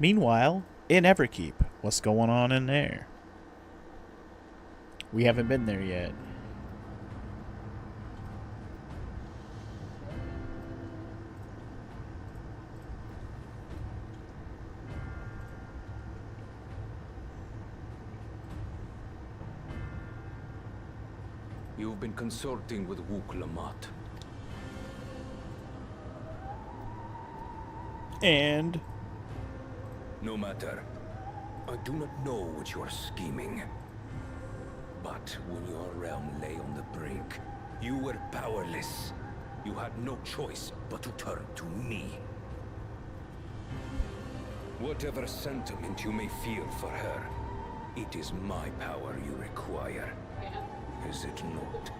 Meanwhile, in Everkeep, what's going on in there? We haven't been there yet. You've been consorting with Wuk Lamat. And No matter. I do not know what you are scheming. But when your realm lay on the brink, you were powerless. You had no choice but to turn to me. Whatever sentiment you may feel for her, it is my power you require. Is it not?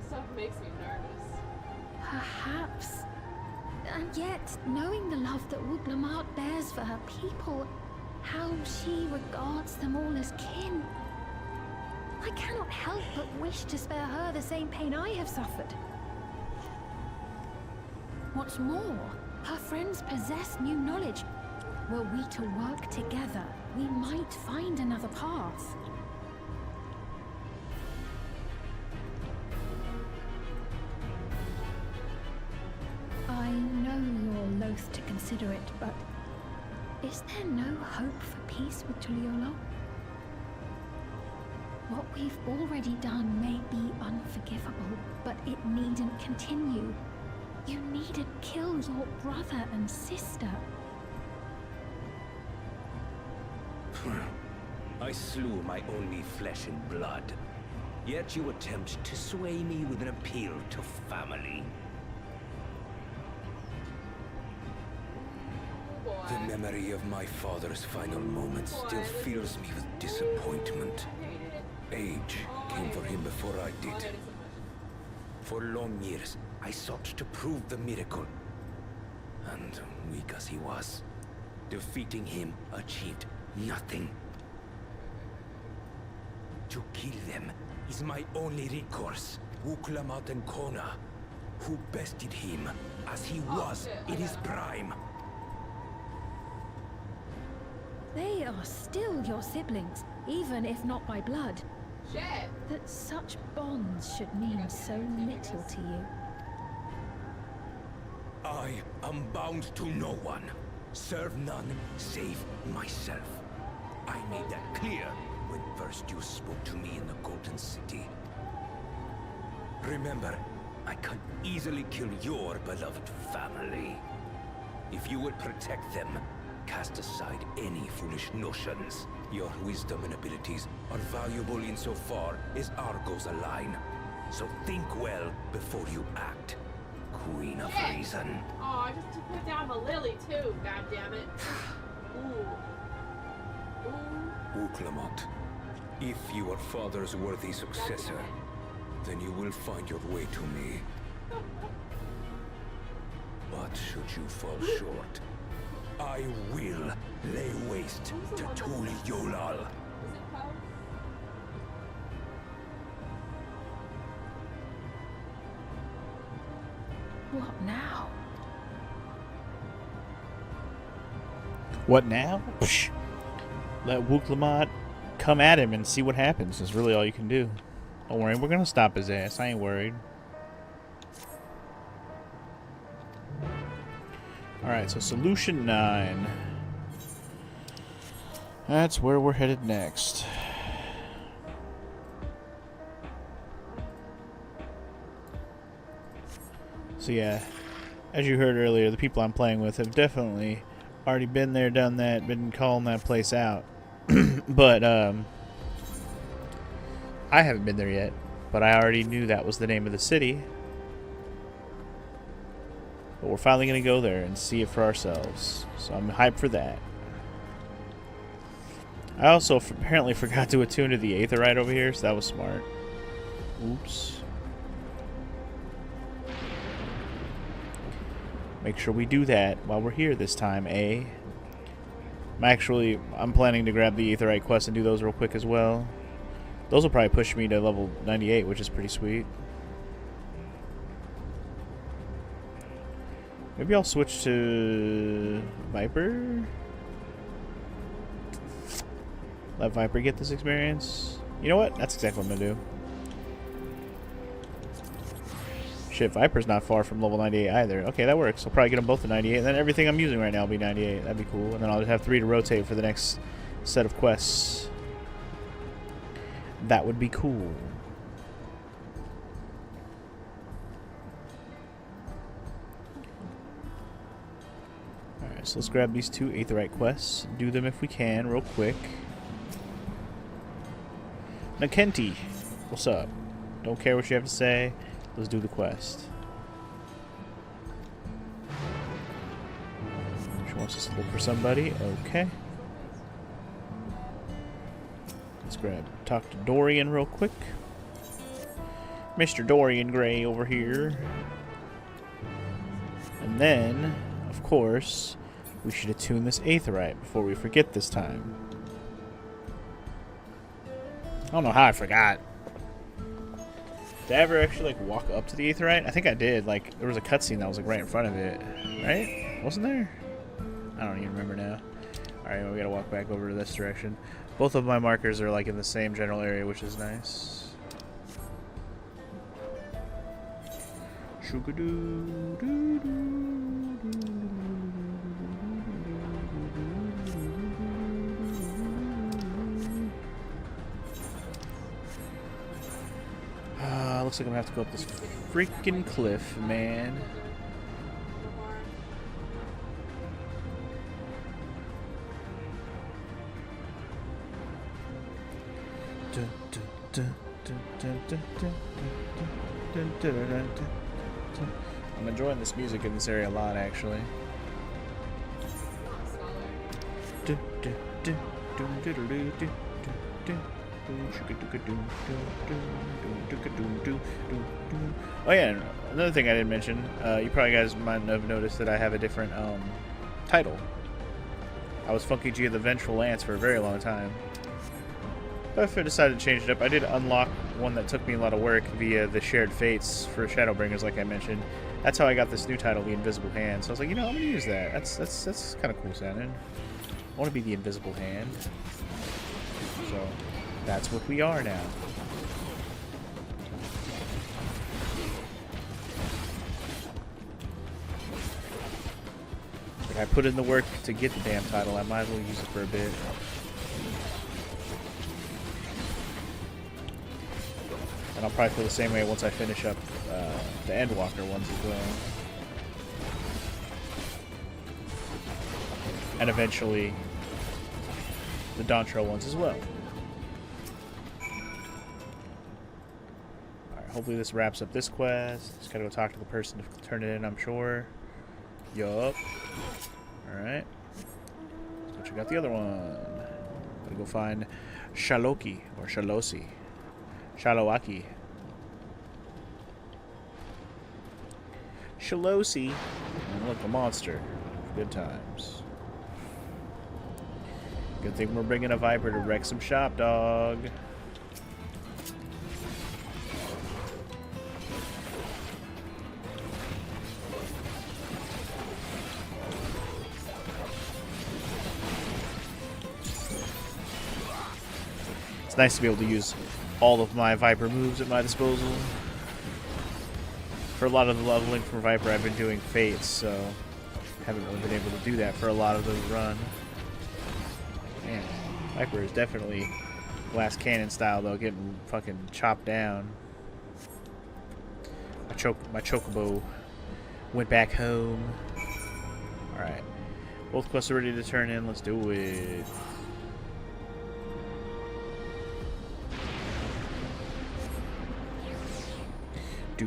Stuff makes me nervous. Perhaps. And yet, knowing the love that Wuglamat bears for her people, how she regards them all as kin, I cannot help but wish to spare her the same pain I have suffered. What's more, her friends possess new knowledge. Were we to work together, we might find another path. I know you're loath to consider it, but is there no hope for peace with Tuliolo? What we've already done may be unforgivable, but it needn't continue. You needn't kill your brother and sister. I slew my only flesh and blood. Yet you attempt to sway me with an appeal to family. The memory of my father's final moments still fills me with disappointment. Age came for him before I did. For long years, I sought to prove the miracle. And weak as he was, defeating him achieved nothing. To kill them is my only recourse. Wuklamat and Kona, who bested him as he was in his prime. They are still your siblings, even if not by blood. Shit. That such bonds should mean so little to you. I am bound to no one. Serve none save myself. I made that clear when first you spoke to me in the Golden City. Remember, I can easily kill your beloved family. If you would protect them, cast aside any foolish notions. Your wisdom and abilities are valuable insofar as our goals align. So think well before you act, Queen of Shit. Reason. Oh, I just put down the lily too, god damn it. Ooh. Ooh. Wuklamat, if you are father's worthy successor, then you will find your way to me. But should you fall short, I will lay waste to Tuli Yolal. Is it Poe? What now? what now? Psh. Let Wuklamat come at him and see what happens. Is really all you can do. Don't worry, we're gonna stop his ass. I ain't worried. Alright, so solution 9. That's where we're headed next. So yeah, as you heard earlier, the people I'm playing with have definitely already been there, done that, been calling that place out. But, I haven't been there yet, but I already knew that was the name of the city. But we're finally going to go there and see it for ourselves. So I'm hyped for that. I also apparently forgot to attune to the Aetherite over here, so that was smart. Oops. Make sure we do that while we're here this time, eh? I'm planning to grab the Aetherite quest and do those real quick as well. Those will probably push me to level 98, which is pretty sweet. Maybe I'll switch to... Viper. Let Viper get this experience. You know what? That's exactly what I'm gonna do. Shit, Viper's not far from level 98 either. Okay, that works. I'll probably get them both to 98, and then everything I'm using right now will be 98. That'd be cool. And then I'll just have 3 to rotate for the next set of quests. That would be cool. Alright, so let's grab these 2 Aetheryte quests. Do them if we can, real quick. Nakenti, what's up? Don't care what you have to say. Let's do the quest. She wants us to look for somebody. Okay. Let's talk to Dorian real quick. Mr. Dorian Gray over here. And then, of course, we should attune this Aetheryte before we forget this time. I don't know how I forgot. Did I ever actually like walk up to the Aetheryte? I think I did. Like there was a cutscene that was like right in front of it, right? Wasn't there? I don't even remember now. All right, well, we gotta walk back over to this direction. Both of my markers are like in the same general area, which is nice. Looks like I'm gonna have to go up this freaking cliff, man. I'm enjoying this music in this area a lot, actually. Oh yeah, another thing I didn't mention, you probably guys might have noticed that I have a different title. I was Funky G of the Vengeful Lance for a very long time. But I decided to change it up. I did unlock one that took me a lot of work via the Shared Fates for Shadowbringers, like I mentioned. That's how I got this new title, the Invisible Hand. So I was like, you know, I'm gonna use that. That's kind of cool sounding. I want to be the Invisible Hand. So that's what we are now. If I put in the work to get the damn title, I might as well use it for a bit. And I'll probably feel the same way once I finish up the Endwalker ones as well. And eventually the Dawntrail ones as well. Alright, hopefully this wraps up this quest. Just gotta go talk to the person to turn it in, I'm sure. Yup. Alright. Let's go check out the other one. Gotta go find Shaloki or Shalosi. Shalowaki. Shalosi. And look, a monster. Good times. Good thing we're bringing a Viper to wreck some shop, dog. It's nice to be able to use all of my Viper moves at my disposal. For a lot of the leveling for Viper, I've been doing Fates, so haven't really been able to do that for a lot of the run. Man, Viper is definitely glass cannon style, though, getting fucking chopped down. My chocobo went back home. Alright. Both quests are ready to turn in. Let's do it. Are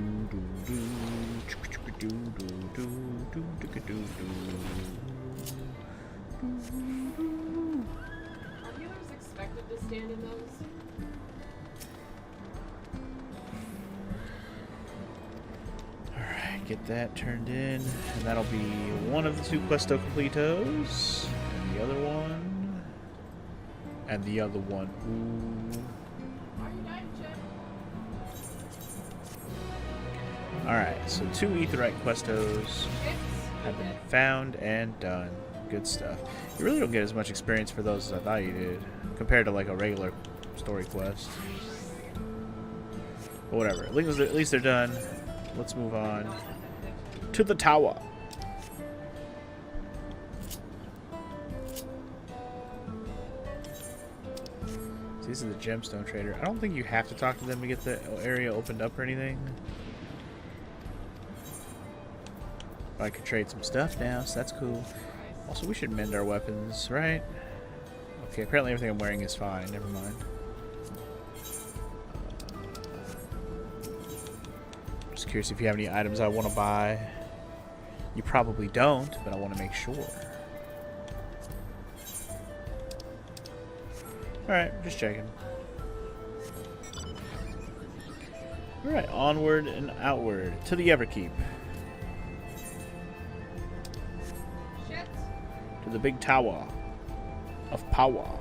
healers expected to stand in those? Alright, get that turned in. And that'll be one of the 2 Questo Completos. And the other one. And the other one. Ooh. Alright, so 2 Aetheryte Questos have been found and done. good stuff. You really don't get as much experience for those as I thought you did, compared to like a regular story quest. But whatever. At least they're done. Let's move on to the tower. So this is the gemstone trader. I don't think you have to talk to them to get the area opened up or anything. I could trade some stuff now, so that's cool. Also, we should mend our weapons, right? Okay, apparently everything I'm wearing is fine. Never mind. Just curious if you have any items I want to buy. You probably don't, but I want to make sure. Alright, just checking. Alright, onward and outward to the Everkeep. To the big tower of power.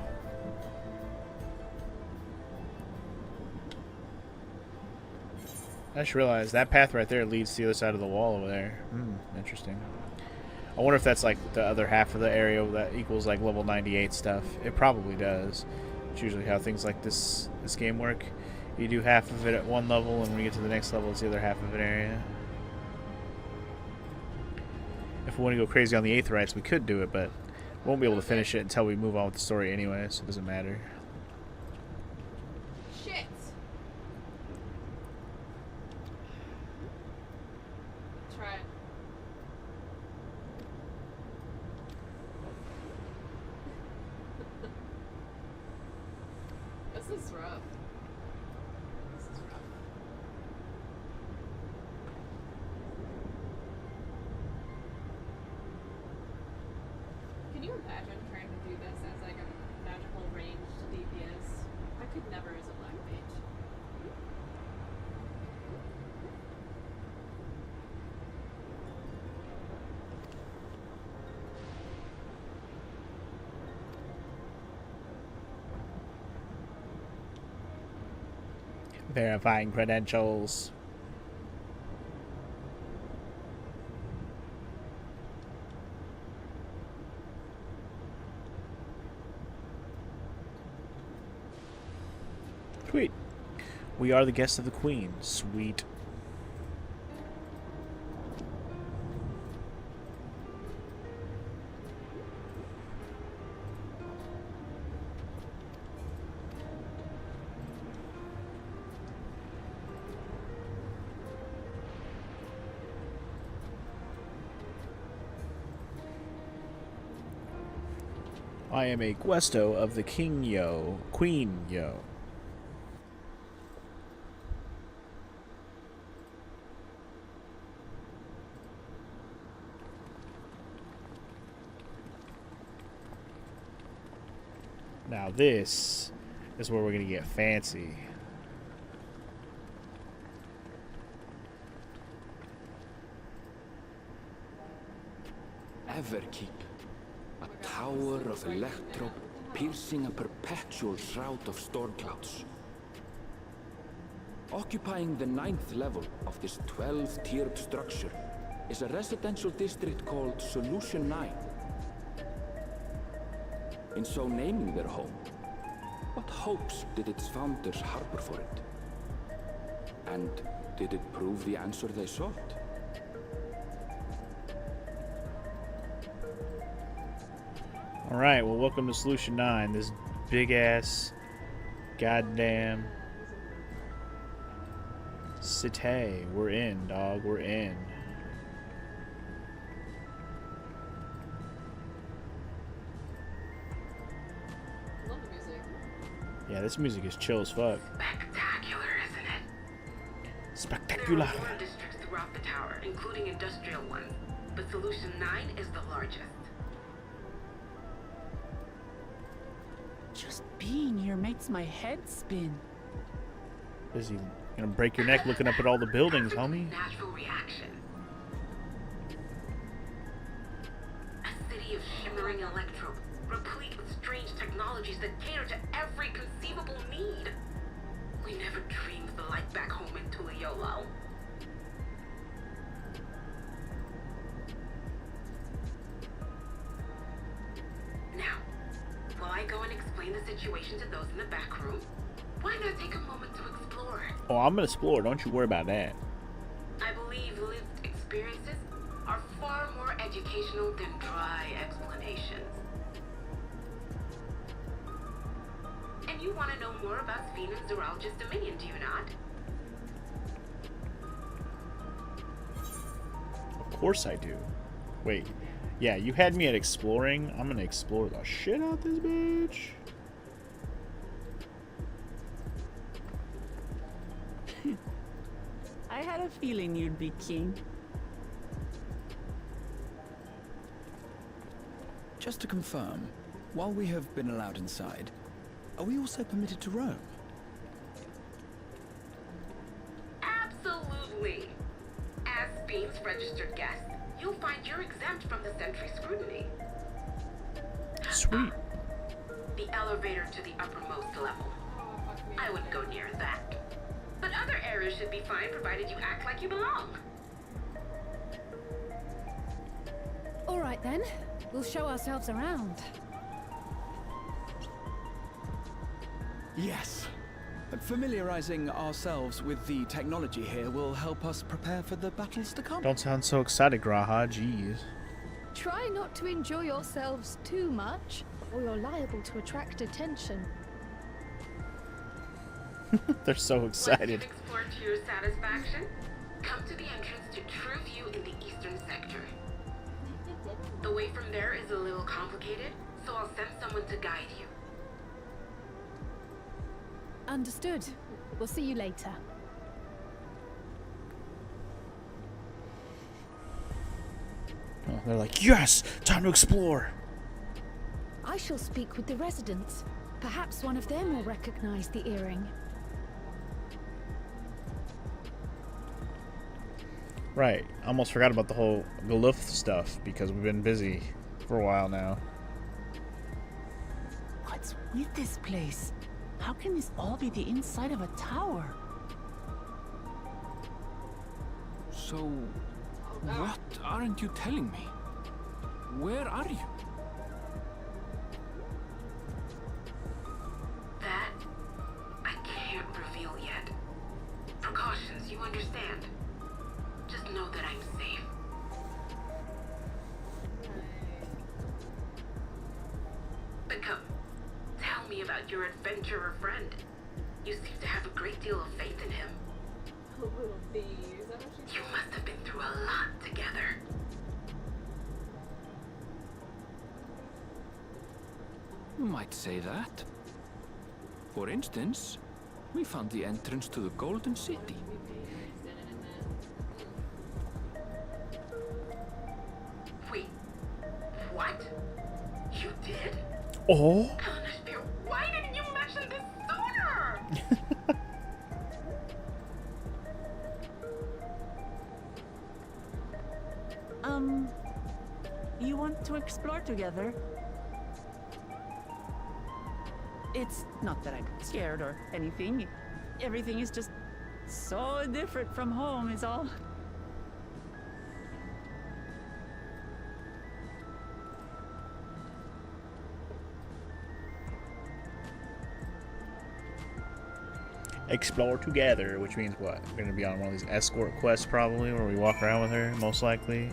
I just realized that path right there leads to the other side of the wall over there. Interesting. I wonder if that's like the other half of the area that equals like level 98 stuff. It probably does. It's usually how things like this game work. You do half of it at one level, and when you get to the next level, it's the other half of an area. If we want to go crazy on the Aetherites, we could do it, but we won't be able to finish it until we move on with the story anyway, so it doesn't matter. Shit. Try it. This is rough. This is rough. Can you imagine trying to do this as like a magical ranged DPS? I could never as a black mage. Verifying credentials. Sweet. We are the guests of the Queen. Sweet. I am a Questo of the King Yo. Queen Yo. Now this is where we're gonna get fancy. Everkeep. A tower of electro piercing a perpetual shroud of storm clouds. Occupying the 9th level of this 12-tiered structure is a residential district called Solution 9. In so naming their home, what hopes did its founders harbor for it? And did it prove the answer they sought? Alright, well, welcome to Solution 9. This big-ass goddamn city. We're in, dog. We're in. Love the music. Yeah, this music is chill as fuck. Spectacular, isn't it? Spectacular. There are 4 districts throughout the tower, including industrial ones, but Solution 9 is the largest. Just being here makes my head spin. Is he gonna break your neck looking up at all the buildings, homie? Natural reaction. A city of shimmering electro, replete with strange technologies that cater to every conceivable need. We never dreamed the light back home in Tuliolo. I go and explain the situation to those in the back room, why not take a moment to explore? Oh, I'm gonna explore. Don't you worry about that. I believe lived experiences are far more educational than dry explanations. And you want to know more about Sphinx Zoologist Dominion, do you not? Of course I do. Wait. Yeah, you had me at exploring. I'm gonna explore the shit out this bitch. I had a feeling you'd be keen. Just to confirm, while we have been allowed inside, are we also permitted to roam? Absolutely. As Spain's registered guest, you'll find you're exempt from the sentry scrutiny. Sweet. The elevator to the uppermost level. I wouldn't go near that. But other areas should be fine provided you act like you belong. All right then, we'll show ourselves around. Yes. Familiarizing ourselves with the technology here will help us prepare for the battles to come. Don't sound so excited, Graha. Jeez. Try not to enjoy yourselves too much, or you're liable to attract attention. They're so Once excited. you've explored to your satisfaction, come to the entrance to True View in the eastern sector. The way from there is a little complicated, so I'll send someone to guide you. Understood. We'll see you later. Oh, they're like, yes! Time to explore! I shall speak with the residents. Perhaps one of them will recognize the earring. Right. Almost forgot about the whole Galuf stuff because we've been busy for a while now. What's with this place? How can this all be the inside of a tower? So, what aren't you telling me? Where are you? That I can't reveal yet. Precautions, you understand. Just know that I'm safe. But come, tell me about your adventurer friend. You seem to have a great deal of faith in him. A little bee. Is that what she You must have been through a lot together. You might say that. For instance, we found the entrance to the Golden City. Wait, what? You did? Oh! Anastasia, why didn't you mention this sooner? You want to explore together? It's not that I'm scared or anything. Everything is just so different from home is all. Explore together, which means what? We're gonna be on one of these escort quests probably, where we walk around with her, most likely.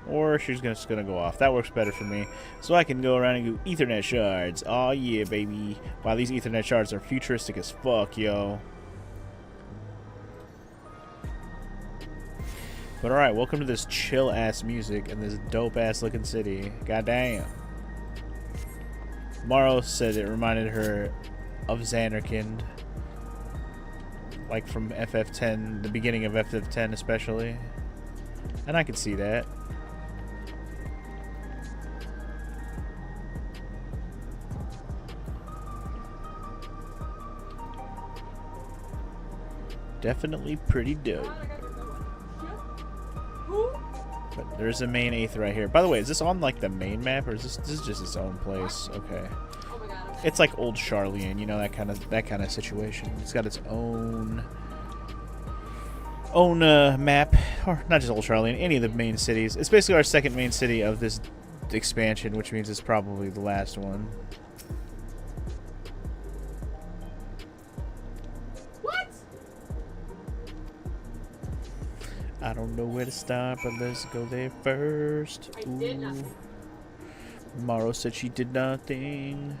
Or she's just gonna go off. That works better for me. So I can go around and do Ethernet shards. Aw yeah, baby. Wow, these Ethernet shards are futuristic as fuck, yo. But alright, welcome to this chill-ass music and this dope-ass looking city. Goddamn. Morrow said it reminded her of Xanarkand. Like from FF10, the beginning of FF10 especially. And I could see that. Definitely pretty dope. But there's a main 8th right here. By the way, is this on like the main map or is this is just its own place? Okay. Oh my god. It's like old Charlian, you know, that kind of situation. It's got its own map, or not just old Charlian, any of the main cities. It's basically our second main city of this expansion, which means it's probably the last one. What? I don't know where to start, but let's go there first. I did nothing. Morrow said she did nothing.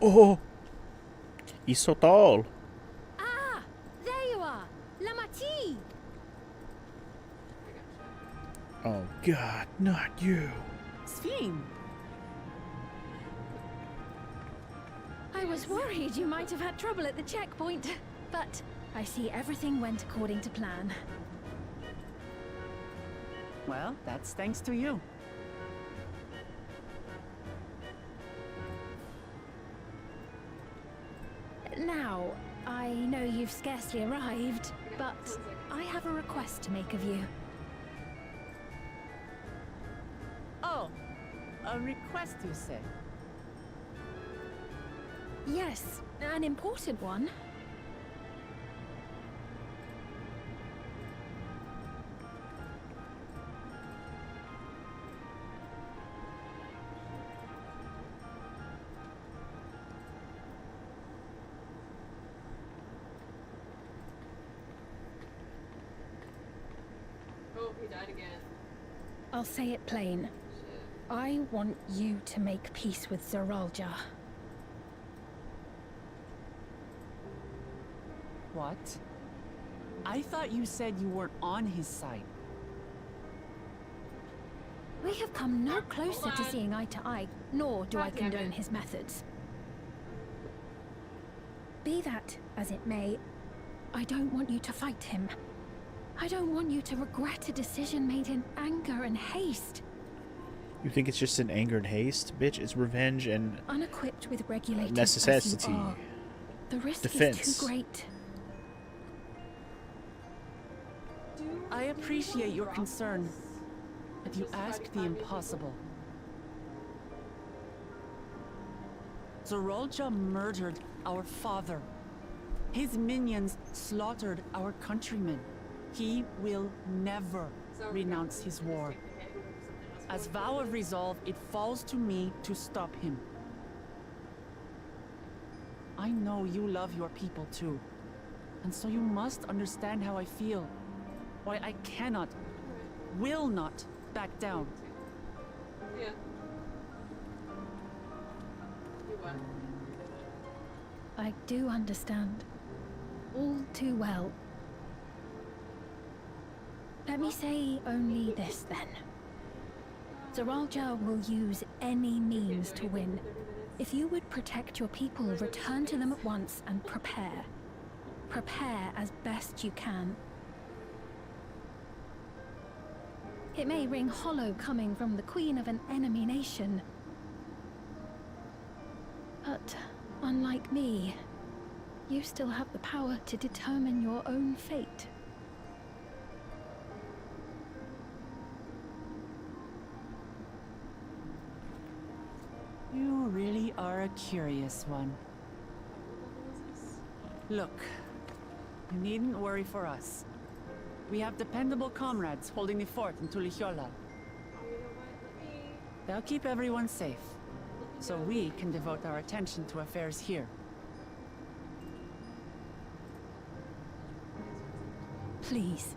Oh, he's so tall. Ah, there you are, Lamati. Oh God, not you. Sphene! I was worried you might have had trouble at the checkpoint, but I see everything went according to plan. Well, that's thanks to you. Now, I know you've scarcely arrived, but I have a request to make of you. Oh, a request, you say? Yes, an important one. Oh, he died again. I'll say it plain. Shit. I want you to make peace with Zoralja. What? I thought you said you weren't on his side. We have come no closer to on. seeing eye to eye, nor do I God damn condone it. his methods. Be that as it may, I don't want you to fight him. I don't want you to regret a decision made in anger and haste. You think it's just in anger and haste? Bitch, it's revenge and Unequipped with regulators as necessity. you are, the risk Defense. is too great. I appreciate your concern, but you ask the impossible. Zoralja murdered our father. His minions slaughtered our countrymen. He will never renounce his war. As vow of resolve, it falls to me to stop him. I know you love your people too, and so you must understand how I feel. Why I cannot, will not back down. Yeah. You what? I do understand. All too well. Let me say only this then. Zoralja will use any means to win. If you would protect your people, return to them at once and prepare. Prepare as best you can. It may ring hollow coming from the queen of an enemy nation. But unlike me, you still have the power to determine your own fate. You really are a curious one. Look, you needn't worry for us. We have dependable comrades holding the fort in Tulichola. Oh, you know what? Let me... They'll keep everyone safe, so we can devote our attention to affairs here. Please.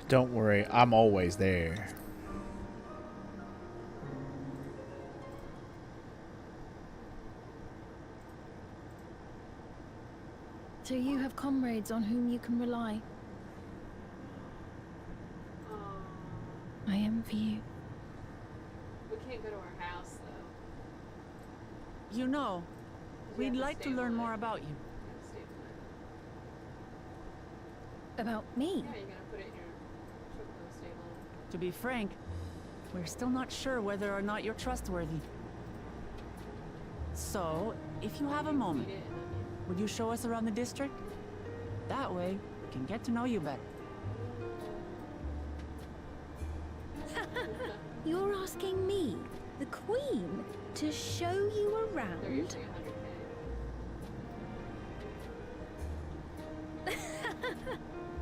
Don't worry, I'm always there. So you have comrades on whom you can rely. Oh, I envy you. we can't go to our house, though. You know, We have we'd to like to stay learn alive. more about you. You have to stay put. About me? Yeah, you're gonna put it in your chocobo stable. To be frank, we're still not sure whether or not you're trustworthy. So, if you have a moment, would you show us around the district? That way, we can get to know you better. You're asking me, the Queen, to show you around? They're usually 100K.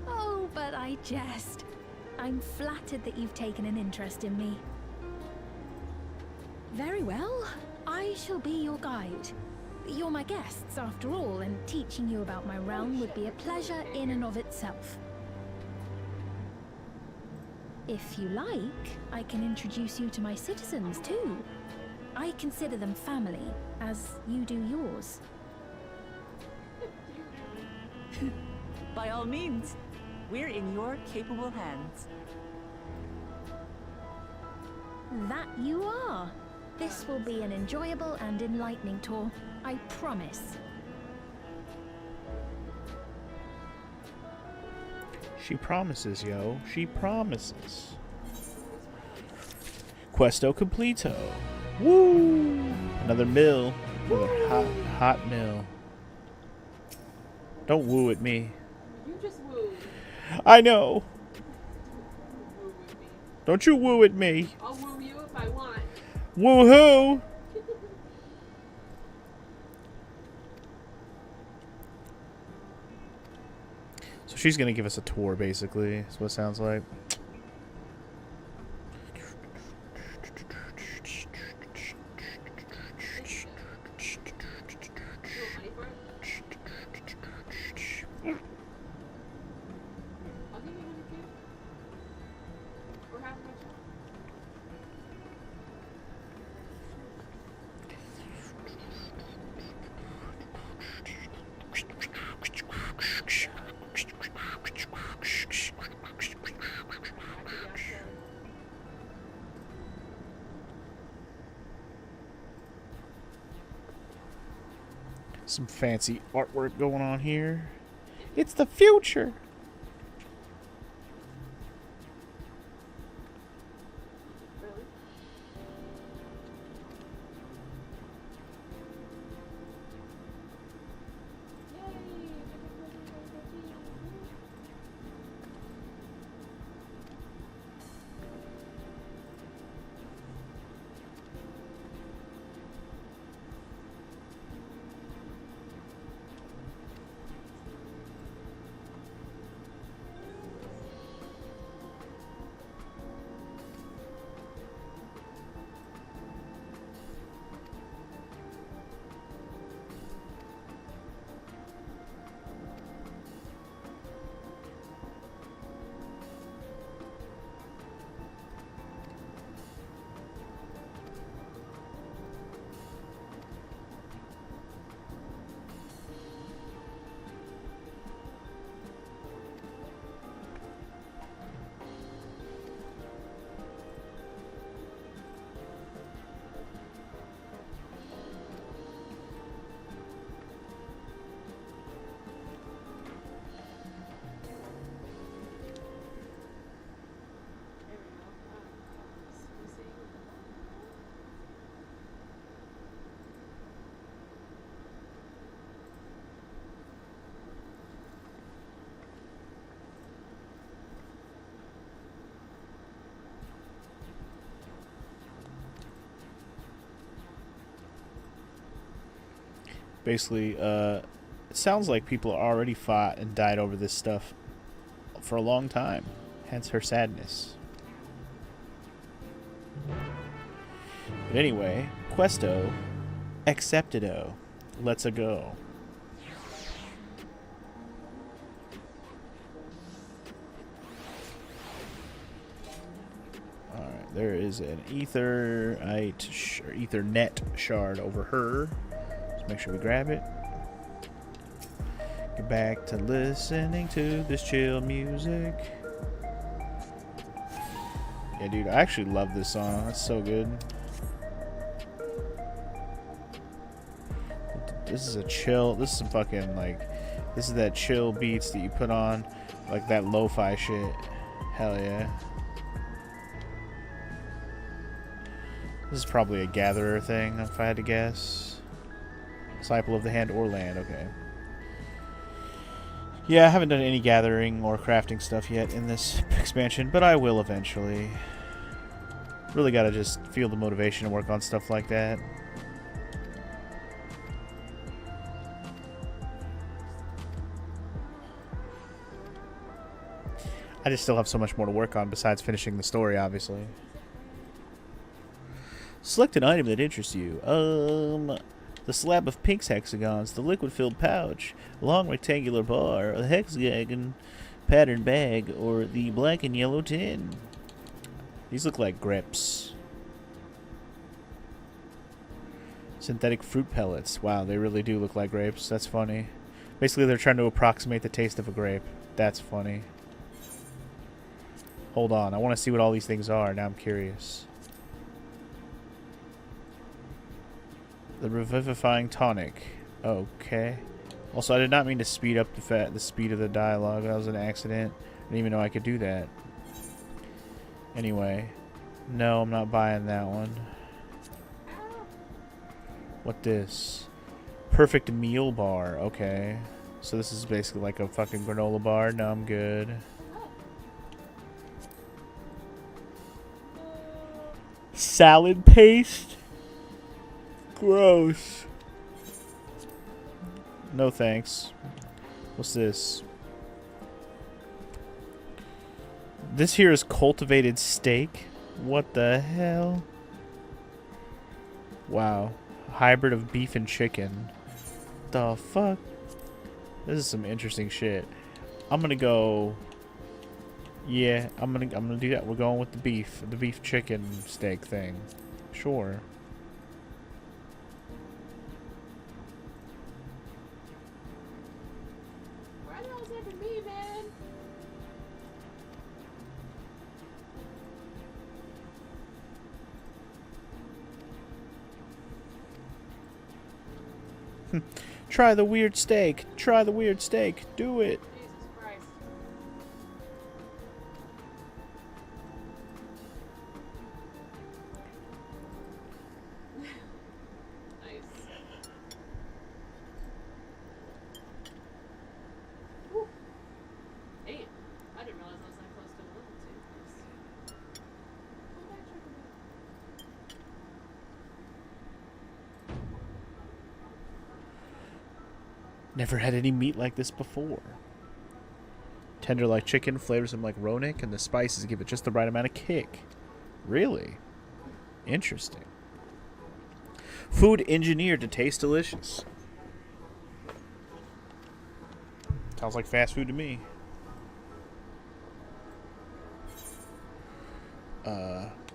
Oh, but I jest. I'm flattered that you've taken an interest in me. Very well. I shall be your guide. You're my guests, after all, and teaching you about my realm would be a pleasure in and of itself. If you like, I can introduce you to my citizens, too. I consider them family, as you do yours. By all means, we're in your capable hands. That you are. This will be an enjoyable and enlightening tour, I promise. She promises, yo. She promises. Questo completo. Woo! Another mill. Another hot mill. Don't woo at me. You just wooed. I know. Woo with me. Don't you woo at me. I'll woo you if I want. Woohoo! So she's gonna give us a tour, basically. That's what it sounds like. You want money for it? I'll give you 100K. Or half my check. Some fancy artwork going on here. It's the future. Really? Basically, it sounds like people already fought and died over this stuff for a long time. Hence her sadness. But anyway, Questo acceptado. Let's a go. Alright, there is an Ethernet shard over her. Let's make sure we grab it. Get back to listening to this chill music. Yeah, dude, I actually love this song. It's so good. This is a chill. This is some fucking, like, this is that chill beats that you put on, like that lo-fi shit. Hell yeah. This is probably a gatherer thing, if I had to guess. Disciple of the Hand or Land, okay. Yeah, I haven't done any gathering or crafting stuff yet in this expansion, but I will eventually. Really gotta just feel the motivation to work on stuff like that. I just still have so much more to work on besides finishing the story, obviously. Select an item that interests you. The slab of pink hexagons, the liquid-filled pouch, a long rectangular bar, a hexagon pattern bag, or the black and yellow tin. These look like grips. Synthetic fruit pellets. Wow, they really do look like grapes. That's funny. Basically, they're trying to approximate the taste of a grape. That's funny. Hold on, I want to see what all these things are. Now I'm curious. The Revivifying Tonic. Okay. Also, I did not mean to speed up the speed of the dialogue. That was an accident. I didn't even know I could do that. Anyway. No, I'm not buying that one. What this? Perfect meal bar. Okay. So this is basically like a fucking granola bar. No, I'm good. Salad paste? Gross. No thanks. What's this? This here is cultivated steak? What the hell? Wow. Hybrid of beef and chicken. The fuck? This is some interesting shit. I'm gonna go... Yeah, I'm gonna do that. We're going with the beef chicken steak thing. Sure. Why the hell is that for me, man? Try the weird steak. Try the weird steak. Do it. Jesus Christ. Nice. Whew. Hey, I didn't realize I was that close to a level 2. Pull back, check it out. Never had any meat like this before. Tender like chicken, flavors them like Ronick, and the spices give it just the right amount of kick. Really? Interesting. Food engineered to taste delicious. Sounds like fast food to me.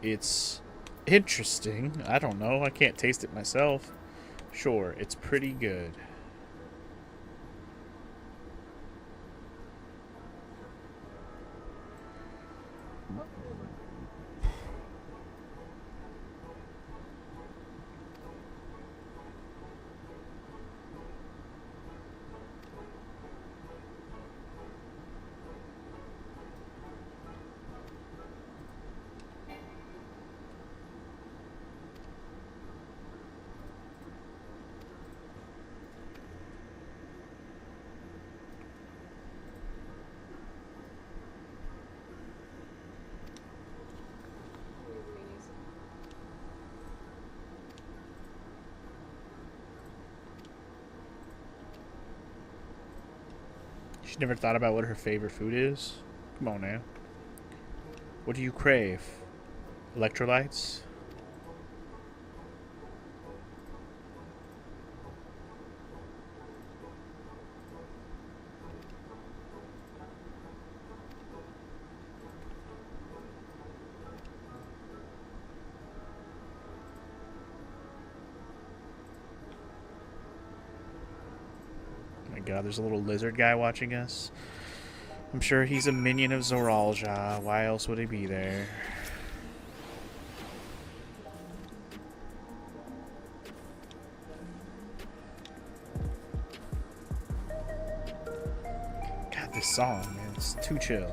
It's interesting. I don't know. I can't taste it myself. Sure, it's pretty good. She never thought about what her favorite food is? Come on now. What do you crave? Electrolytes? God, there's a little lizard guy watching us. I'm sure he's a minion of Zoralja. Why else would he be there? God, this song, man, it's too chill.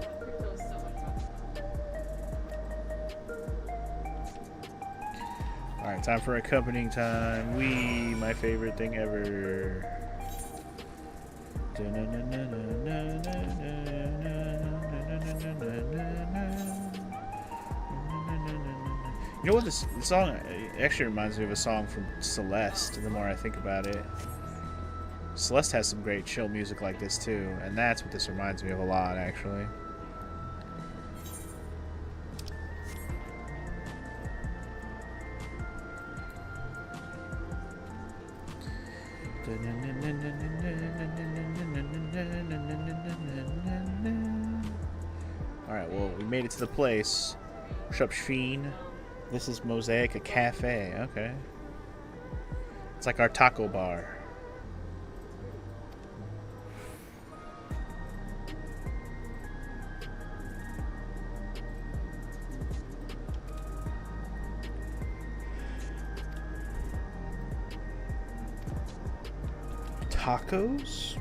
Alright, Time for accompanying time. Wee, my favorite thing ever. You know what this song actually reminds me of? A song from Celeste, the more I think about it. Celeste has some great chill music like this too, and that's what this reminds me of a lot, actually. Alright, well, we made it to the place. What's up, Sheen? This is Mosaic, a cafe. Okay. It's like our taco bar. Tacos?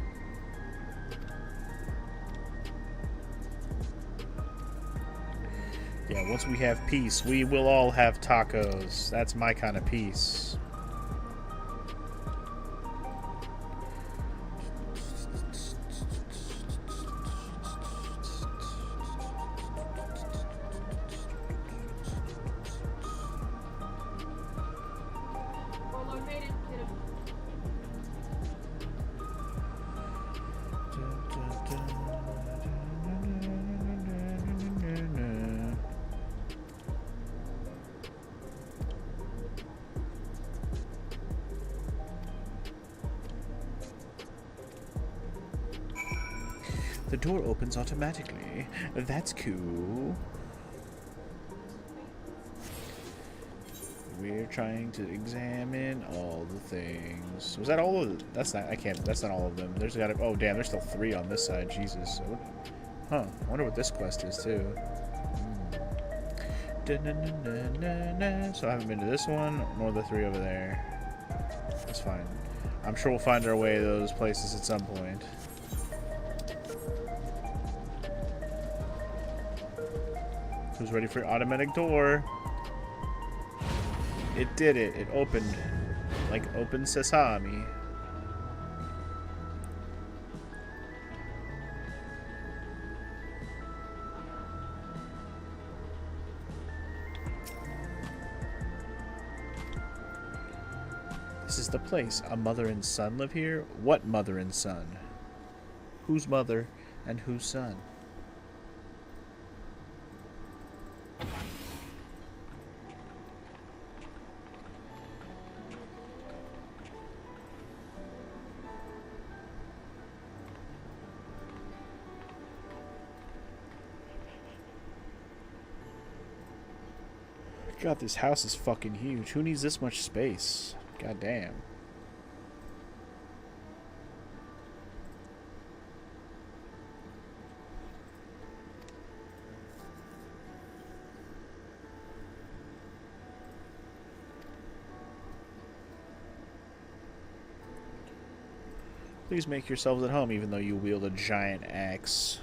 Yeah, once we have peace, we will all have tacos. That's my kind of peace. Warlord made it. Hit him. The door opens automatically. That's cool. We're trying to examine all the things. Was that all of them? That's not. I can't. That's not all of them. There's gotta. Oh damn! There's still 3 on this side. Jesus. Huh. I wonder what this quest is too. So I haven't been to this one nor the 3 over there. That's fine. I'm sure we'll find our way to those places at some point. Who's ready for your automatic door? It did it. It opened. Like open sesame. This is the place. A mother and son live here? What mother and son? Whose mother and whose son? God, this house is fucking huge. Who needs this much space? God damn. Please make yourselves at home even though you wield a giant axe.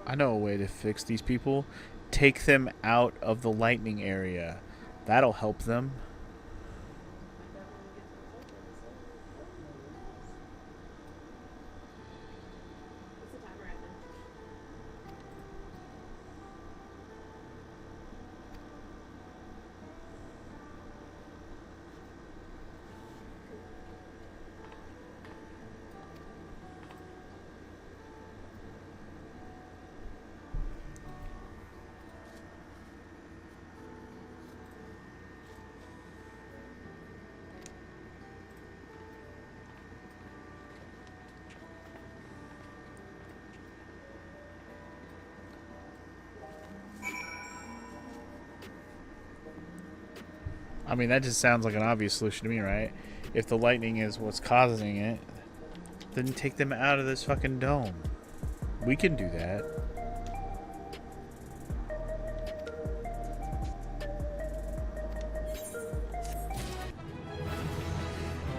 I know a way to fix these people. Take them out of the lightning area. That'll help them. I mean, that just sounds like an obvious solution to me, right? If the lightning is what's causing it, then take them out of this fucking dome. We can do that.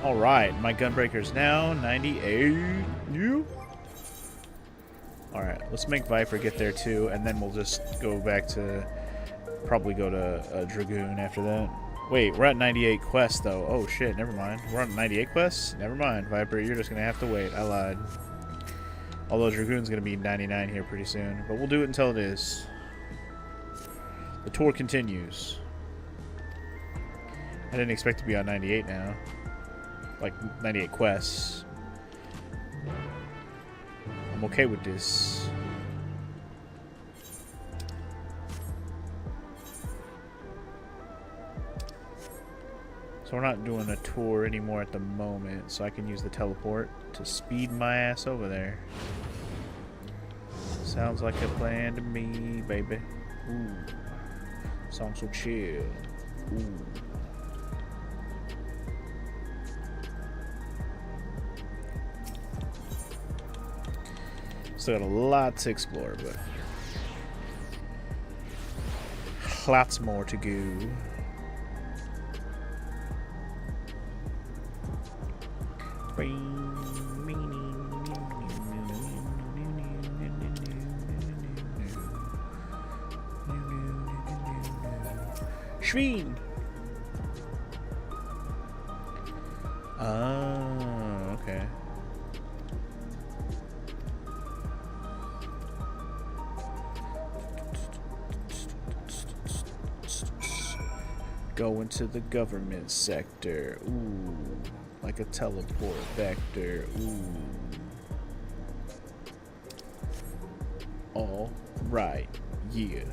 Alright, my gunbreaker's now 98. You? Alright, let's make Viper get there too, and then we'll just go back to... Probably go to Dragoon after that. Wait, we're at 98 quests though. Oh shit, never mind. We're on 98 quests? Never mind, Viper, you're just gonna have to wait. I lied. Although Dragoon's gonna be 99 here pretty soon. But we'll do it until it is. The tour continues. I didn't expect to be on 98 now. Like 98 quests. I'm okay with this. So we're not doing a tour anymore at the moment, so I can use the teleport to speed my ass over there. Sounds like a plan to me, baby. Ooh. Sounds so chill. Ooh. Still got a lot to explore, but lots more to go. Schween. Oh, okay. Go into the government sector. Ooh. Like a teleport vector. Ooh. All right. Yeah.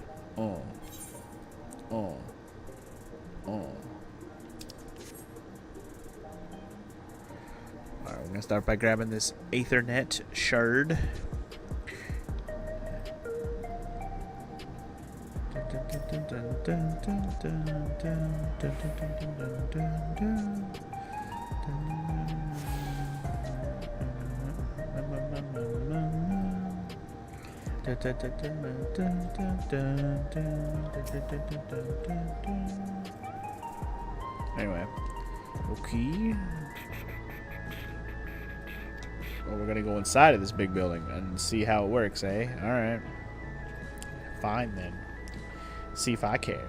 Alright, we're gonna start by grabbing this Aethernet shard. Anyway, okay. Well, we're gonna go inside of this big building and see how it works, eh? Alright. Fine then. See if I care.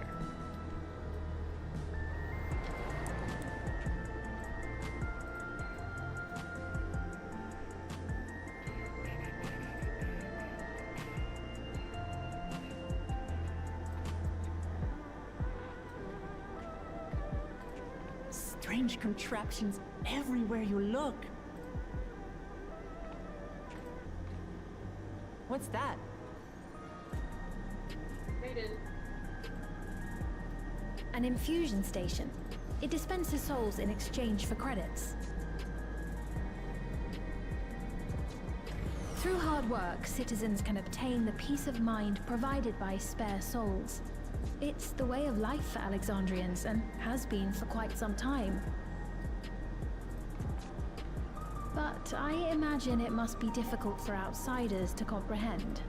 Strange contraptions everywhere you look. What's that? An infusion station. It dispenses souls in exchange for credits. Through hard work, citizens can obtain the peace of mind provided by spare souls. It's the way of life for Alexandrians, and has been for quite some time. But I imagine it must be difficult for outsiders to comprehend.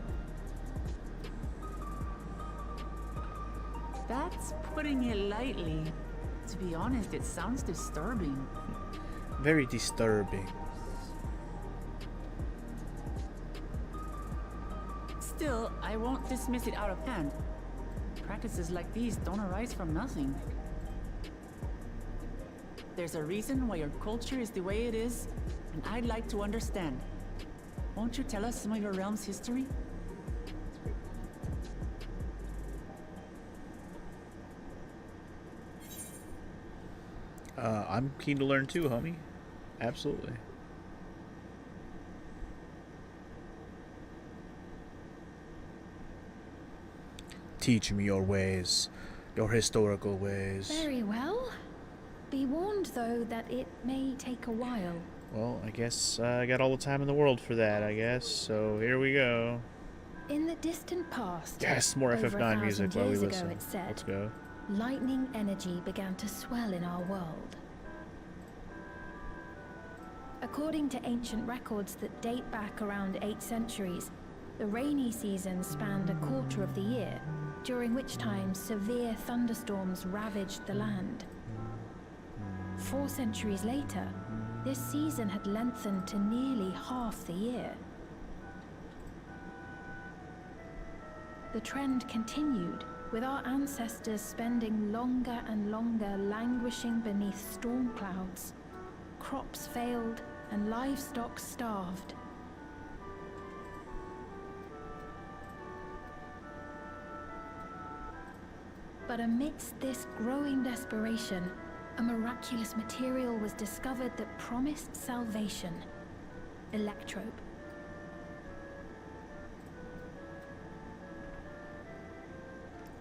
That's putting it lightly. To be honest, it sounds disturbing. Very disturbing. Still, I won't dismiss it out of hand. Practices like these don't arise from nothing. There's a reason why your culture is the way it is, and I'd like to understand. Won't you tell us some of your realm's history? I'm keen to learn too, homie. Absolutely. Teach me your ways, your historical ways. Very well. Be warned, though, that it may take a while. Well, I guess I got all the time in the world for that, I guess. So here we go. In the distant past, Yes, more over FF9 music 1,000 while we years ago, listen. it said, Let's go. lightning energy began to swell in our world. According to ancient records that date back around 8 centuries, the rainy season spanned a quarter of the year, during which time severe thunderstorms ravaged the land. 4 centuries later, this season had lengthened to nearly half the year. The trend continued, with our ancestors spending longer and longer languishing beneath storm clouds. Crops failed and livestock starved. But amidst this growing desperation, a miraculous material was discovered that promised salvation: electrope.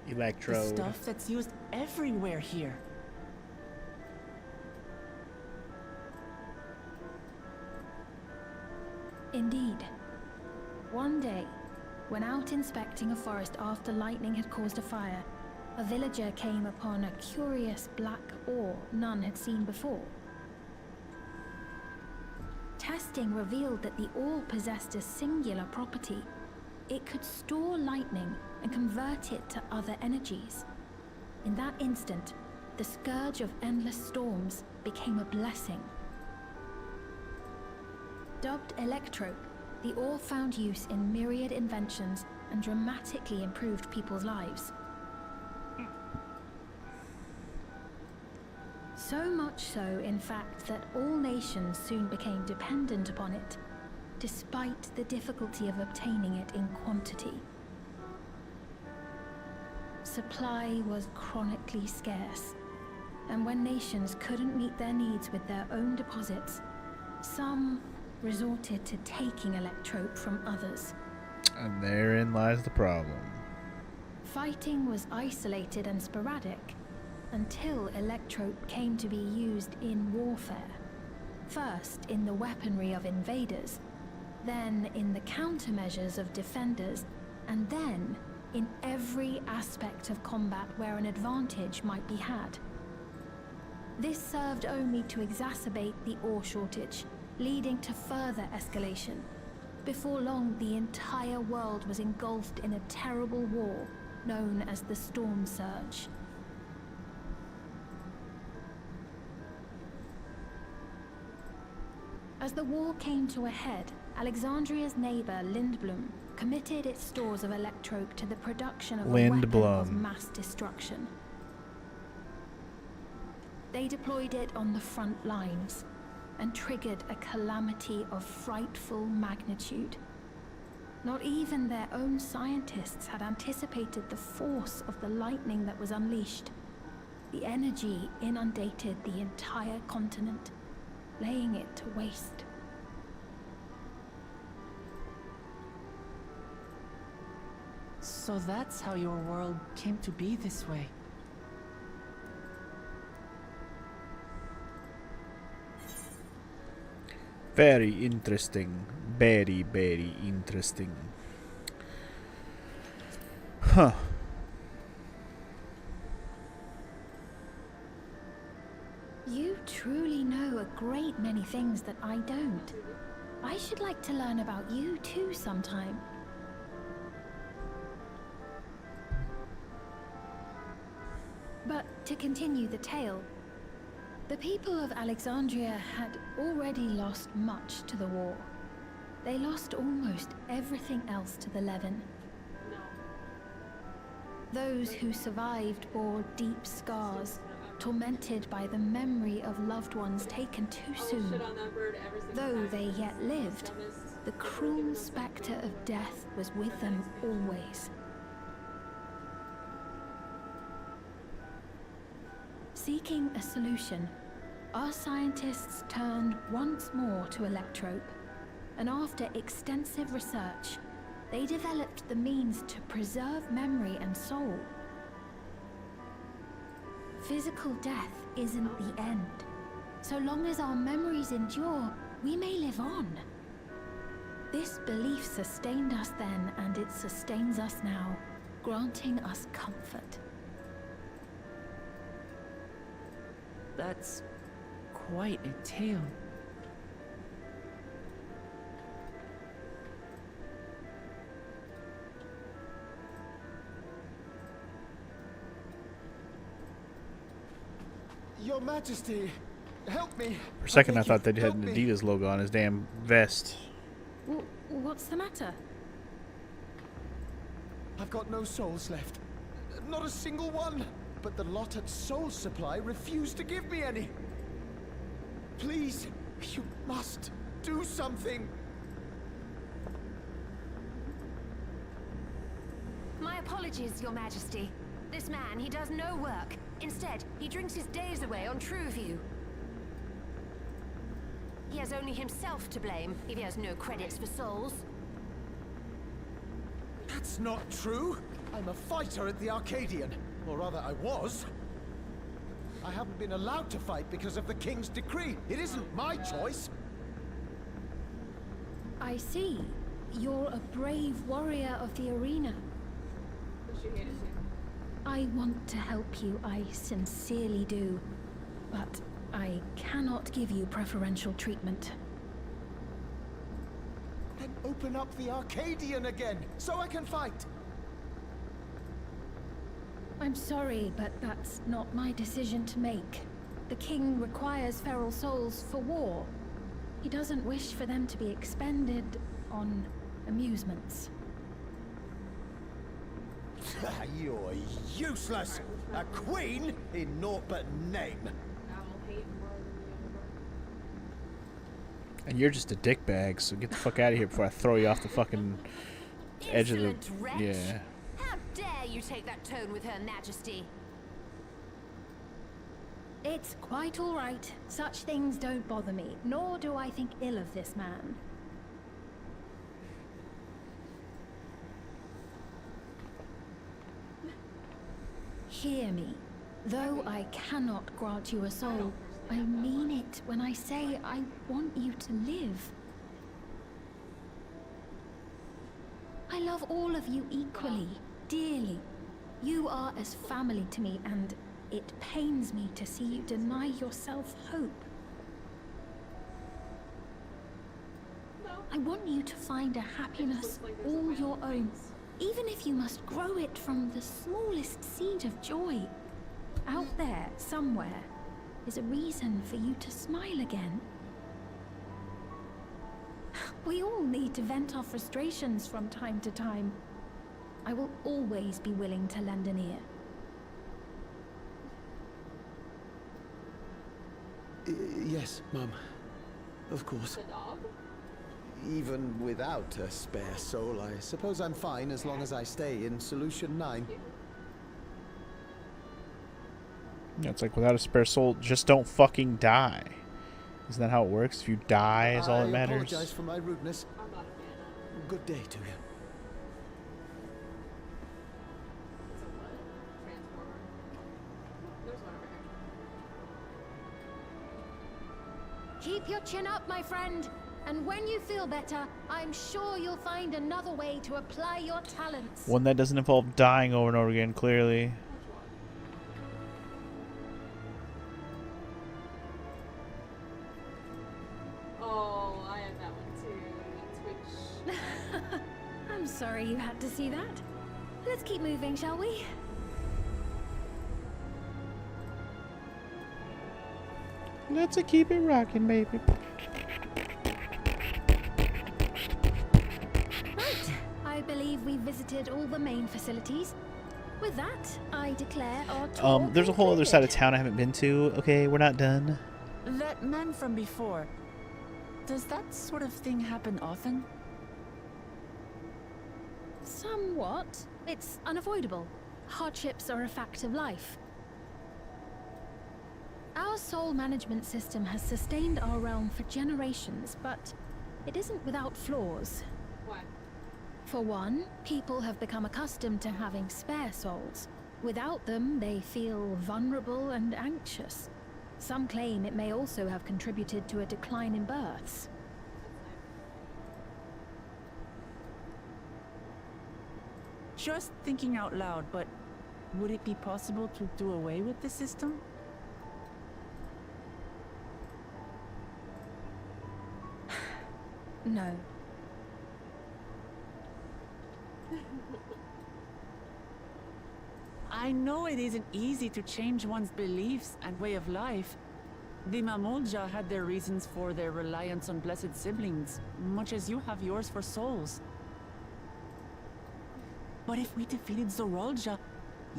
Electrode. The stuff that's used everywhere here. Indeed. One day, when out inspecting a forest after lightning had caused a fire, a villager came upon a curious black ore none had seen before. Testing revealed that the ore possessed a singular property. It could store lightning and convert it to other energies. In that instant, the scourge of endless storms became a blessing. Dubbed electrope, the ore found use in myriad inventions and dramatically improved people's lives. So much so, in fact, that all nations soon became dependent upon it, despite the difficulty of obtaining it in quantity. Supply was chronically scarce, and when nations couldn't meet their needs with their own deposits, some resorted to taking electrope from others. And therein lies the problem. Fighting was isolated and sporadic until electrope came to be used in warfare. First in the weaponry of invaders, then in the countermeasures of defenders, and then in every aspect of combat where an advantage might be had. This served only to exacerbate the ore shortage, leading to further escalation. Before long, the entire world was engulfed in a terrible war known as the Storm Surge. As the war came to a head, Alexandria's neighbor Lindblum committed its stores of electrope to the production of a weapon of mass destruction. They deployed it on the front lines and triggered a calamity of frightful magnitude. Not even their own scientists had anticipated the force of the lightning that was unleashed. The energy inundated the entire continent, laying it to waste. So that's how your world came to be this way. Very interesting. Very, very interesting. Huh. You truly know a great many things that I don't. I should like to learn about you too sometime. But to continue the tale, the people of Alexandria had already lost much to the war. They lost almost everything else to the Levin. Those who survived bore deep scars, tormented by the memory of loved ones taken too soon. Though they yet lived, the cruel spectre of death was with them always. Seeking a solution, our scientists turned once more to electrope, and after extensive research, they developed the means to preserve memory and soul. Physical death isn't the end. So long as our memories endure, we may live on. This belief sustained us then, and it sustains us now, granting us comfort. That's quite a tale. Your Majesty, help me. For a second, I beg you, thought they had an help me. Adidas logo on his damn vest. What's the matter? I've got no souls left. Not a single one. But the lot at Soul Supply refused to give me any. Please, you must do something. My apologies, Your Majesty. This man, he does no work. Instead, he drinks his days away on Trueview. He has only himself to blame if he has no credits for souls. That's not true. I'm a fighter at the Arcadian. Or rather, I was. I haven't been allowed to fight because of the King's decree. It isn't my choice. I see. You're a brave warrior of the arena. But she hated him. I want to help you, I sincerely do. But I cannot give you preferential treatment. Then open up the Arcadian again, so I can fight. I'm sorry, but that's not my decision to make. The king requires feral souls for war. He doesn't wish for them to be expended on amusements. You're useless. A queen in naught but name. I will hate more than the And you're just a dickbag, so get the fuck out of here before I throw you off the fucking edge of the... Insolent wretch! Yeah. How dare you take that tone with Her Majesty? It's quite all right. Such things don't bother me, nor do I think ill of this man. Hear me. Though I cannot grant you a soul, I mean it when I say I want you to live. I love all of you equally, dearly. You are as family to me, and it pains me to see you deny yourself hope. I want you to find a happiness all your own, even if you must grow it from the smallest seed of joy. Out there, somewhere, is a reason for you to smile again. We all need to vent our frustrations from time to time. I will always be willing to lend an ear. Yes, Mum. Of course. dog. Even without a spare soul, I suppose I'm fine as long as I stay in Solution 9. Yeah, it's like without a spare soul, just don't fucking die. Isn't that how it works? If you die is all that I matters. apologize for my rudeness. I'm not a fan. Good day to you. It's a what? Transformer. There's one over here. Keep your chin up, my friend. And when you feel better, I'm sure you'll find another way to apply your talents. One that doesn't involve dying over and over again, clearly. Oh, I have that one too. Twitch. I'm sorry you had to see that. Let's keep moving, shall we? Let's keep it rocking, baby. Right. I believe we visited all the main facilities. With that, I declare our tour There's a whole other side of concluded. town I haven't been to. Okay, we're not done. That man from before, does that sort of thing happen often? Somewhat. It's unavoidable. Hardships are a fact of life. Our soul management system has sustained our realm for generations, but it isn't without flaws. Why? For one, people have become accustomed to having spare souls. Without them, they feel vulnerable and anxious. Some claim it may also have contributed to a decline in births. Just thinking out loud, but would it be possible to do away with the system? No. I know it isn't easy to change one's beliefs and way of life. The Mamolja had their reasons for their reliance on blessed siblings, much as you have yours for souls. But if we defeated Zorolja,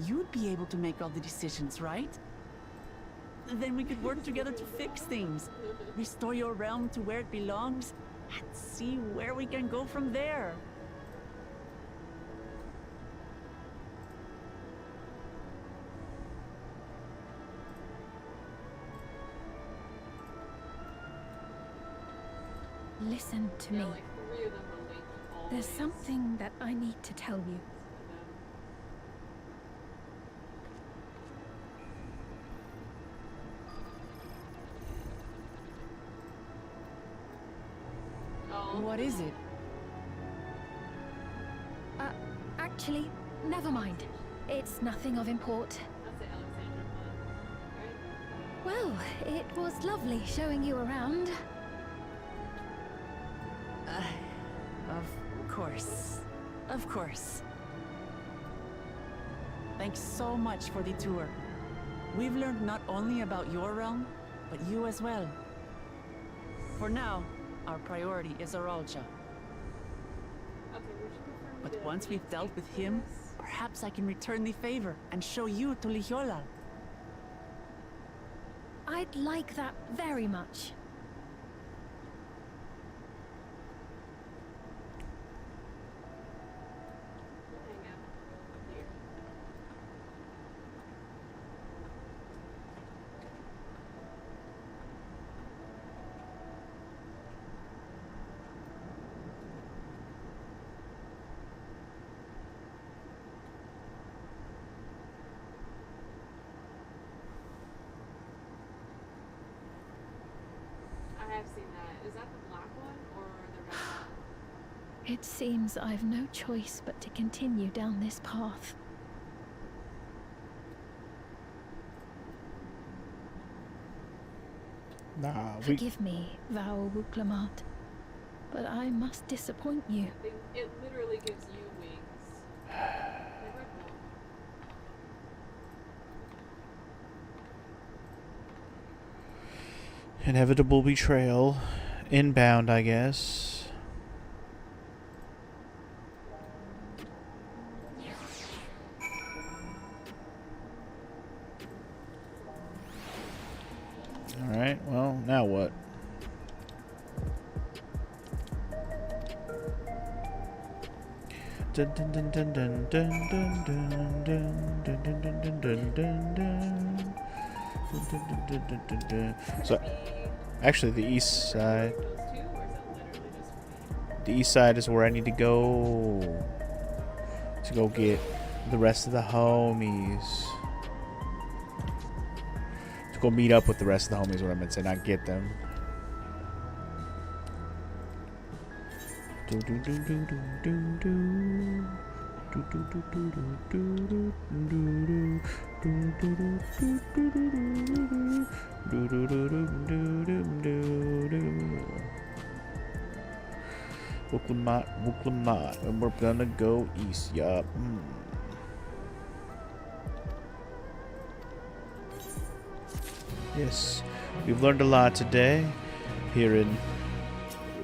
you'd be able to make all the decisions, right? Then we could work together to fix things, restore your realm to where it belongs, and see where we can go from there. Listen to me. Like 3 of them were linked all There's ways. something that I need to tell you. Oh. What is it? Actually, never mind. It's nothing of import. That's the Alexandra one, right? Well, it was lovely showing you around. Of course. Of course. Thanks so much for the tour. We've learned not only about your realm, but you as well. For now, our priority is Aralja. Okay, would you prefer me But to once we've take dealt with him, this? perhaps I can return the favor and show you to Lihiola. I'd like that very much. Hang out here. I have seen that. Is that the black one or the red one? It seems I've no choice but to continue down this path. Nah, we. Forgive me, Val Wuklamat, but I must disappoint you. It literally gives you wings. Never cool. Inevitable betrayal. Inbound, I guess. Alright, well, now what? Dun dun dun dun dun dun dun dun dun dun dun dun dun dun dun. Dun, dun, dun, dun, dun. So, actually, the east side. Those two, or is it literally just The east side is where I need to go to go get the rest of the homies. To go meet up with the rest of the homies, what I meant to say, not get them. Do do do do do do do. Do do do do do do do do do do do do do do do do do. Wuklamat, and we're gonna go east, yup. Yes, we've learned a lot today here in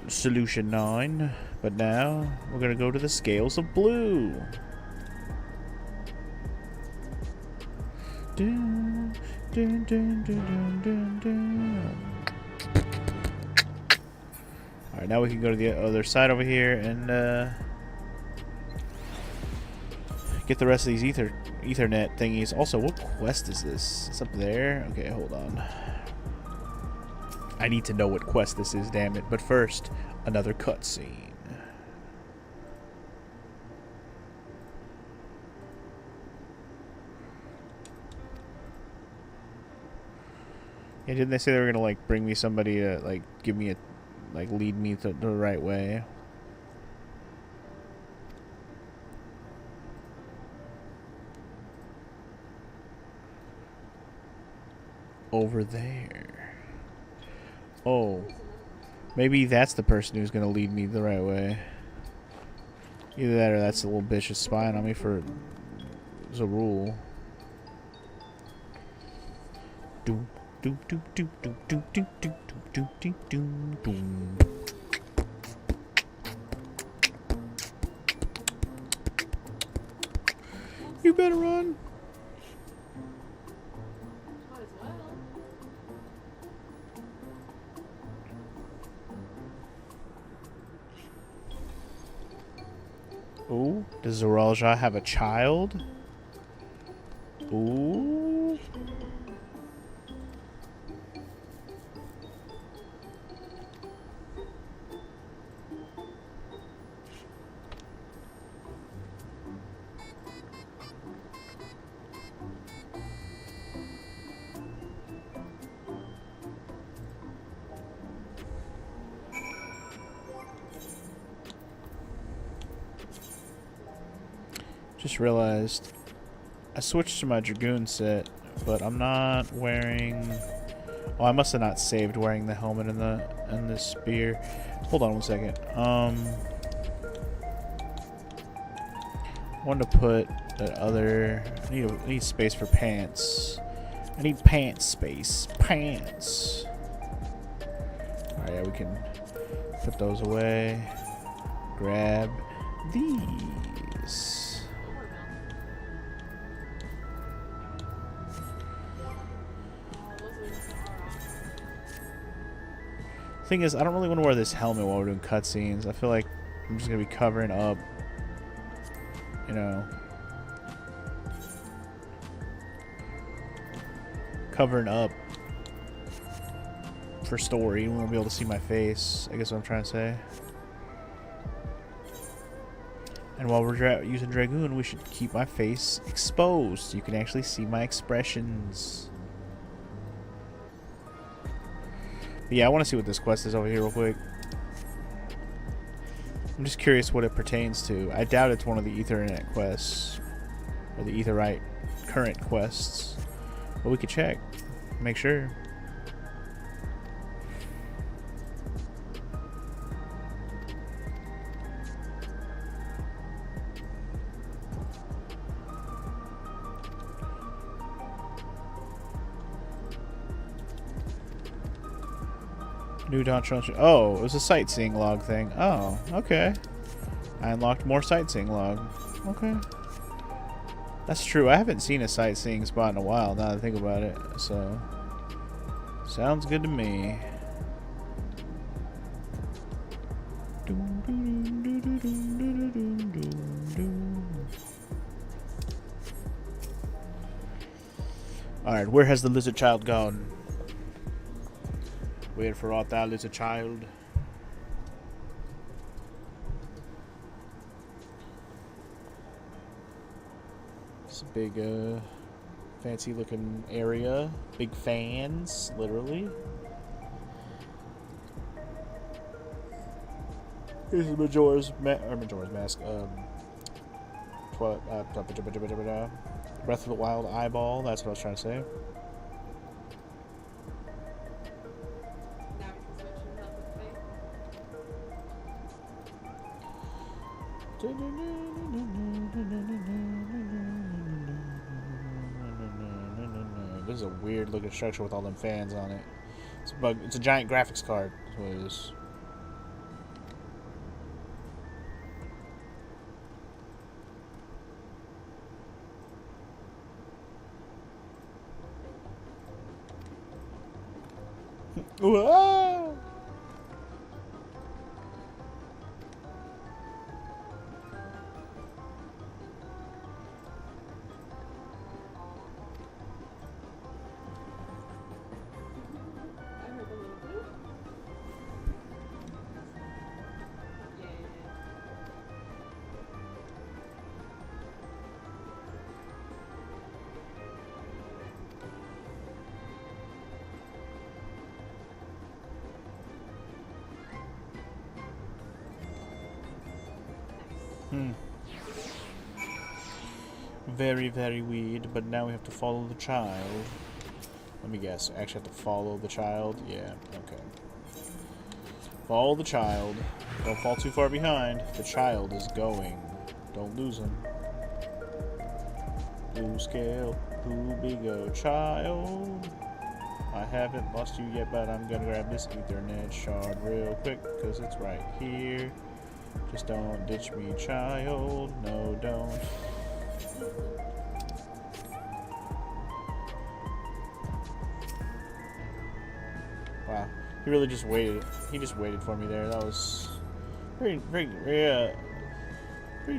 Solution 9, but now we're gonna go to the Scales of Blue. Dun, dun, dun, dun, dun, dun. Alright, now we can go to the other side over here and get the rest of these Ethernet thingies. Also, what quest is this? It's up there? Okay, hold on. I need to know what quest this is, damn it. But first, another cutscene. Yeah, didn't they say they were gonna, like, bring me somebody to, like, give me a, like, lead me to the right way? Over there. Oh. Maybe that's the person who's gonna lead me the right way. Either that or that's the little bitch just spying on me for as a rule. Do do do do do do do do do do do do. You better run. Might as well. Ooh, does Zoralja have a child? Ooh. Just realized I switched to my Dragoon set, but I'm not wearing... Oh, I must have not saved wearing the helmet and the spear. Hold on one second. I wanted to put that other... I need space for pants. I need pants space. Pants. Alright, yeah, we can put those away. Grab these. Thing is, I don't really want to wear this helmet while we're doing cutscenes. I feel like I'm just gonna be covering up, you know, covering up for story. You won't be able to see my face. I guess what I'm trying to say. And while we're using Dragoon, we should keep my face exposed so you can actually see my expressions. But yeah, I want to see what this quest is over here real quick. I'm just curious what it pertains to. I doubt it's one of the Ethernet quests. Or the Etherite current quests. But we could check. Make sure. New Doctrine. Oh, it was a sightseeing log thing. Oh, okay. I unlocked more sightseeing log. Okay. That's true. I haven't seen a sightseeing spot in a while, now that I think about it. So, sounds good to me. Alright, where has the lizard child gone? Where for art thou, lizard child? It's a big, fancy looking area. Big fans, literally. Here's the Majora's Mask. Breath of the Wild eyeball. That's what I was trying to say. This is a weird looking structure with all them fans on it. It's a giant graphics card. That's what it is. Whoa! Very, very weird, but now we have to follow the child. Let me guess. I actually have to follow the child? Yeah, okay. Follow the child. Don't fall too far behind. The child is going. Don't lose him. Blue scale, blue big child. I haven't lost you yet, but I'm gonna grab this Ethernet shard real quick, cause it's right here. Just don't ditch me, child. No, don't. Wow. He really just waited. He just waited for me there. That was very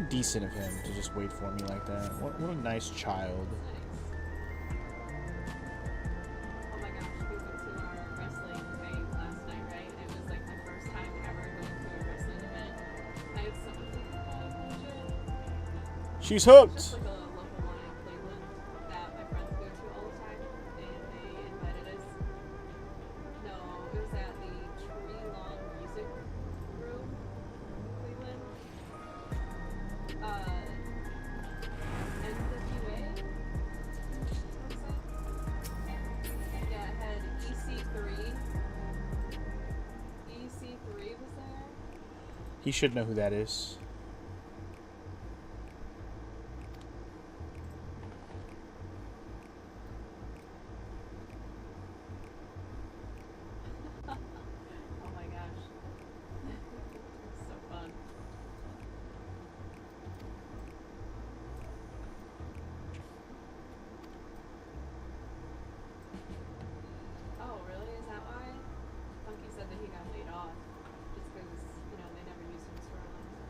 decent of him to just wait for me like that. What a nice child. Oh my gosh, we went to our wrestling thing last night, right? And it was like my first time ever going to a wrestling event. I had so much fun. She's hooked. Just like a local one in Cleveland that my friends go to all the time, and they invited us. No, it was at the Tree Lawn Music Room in Cleveland. NWA? Yeah, it had EC3. EC3 was there. He should know who that is. Oh my gosh. So fun. Oh, really? Is that why? Funky said that he got laid off. Just because, you know, they never used him in storylines.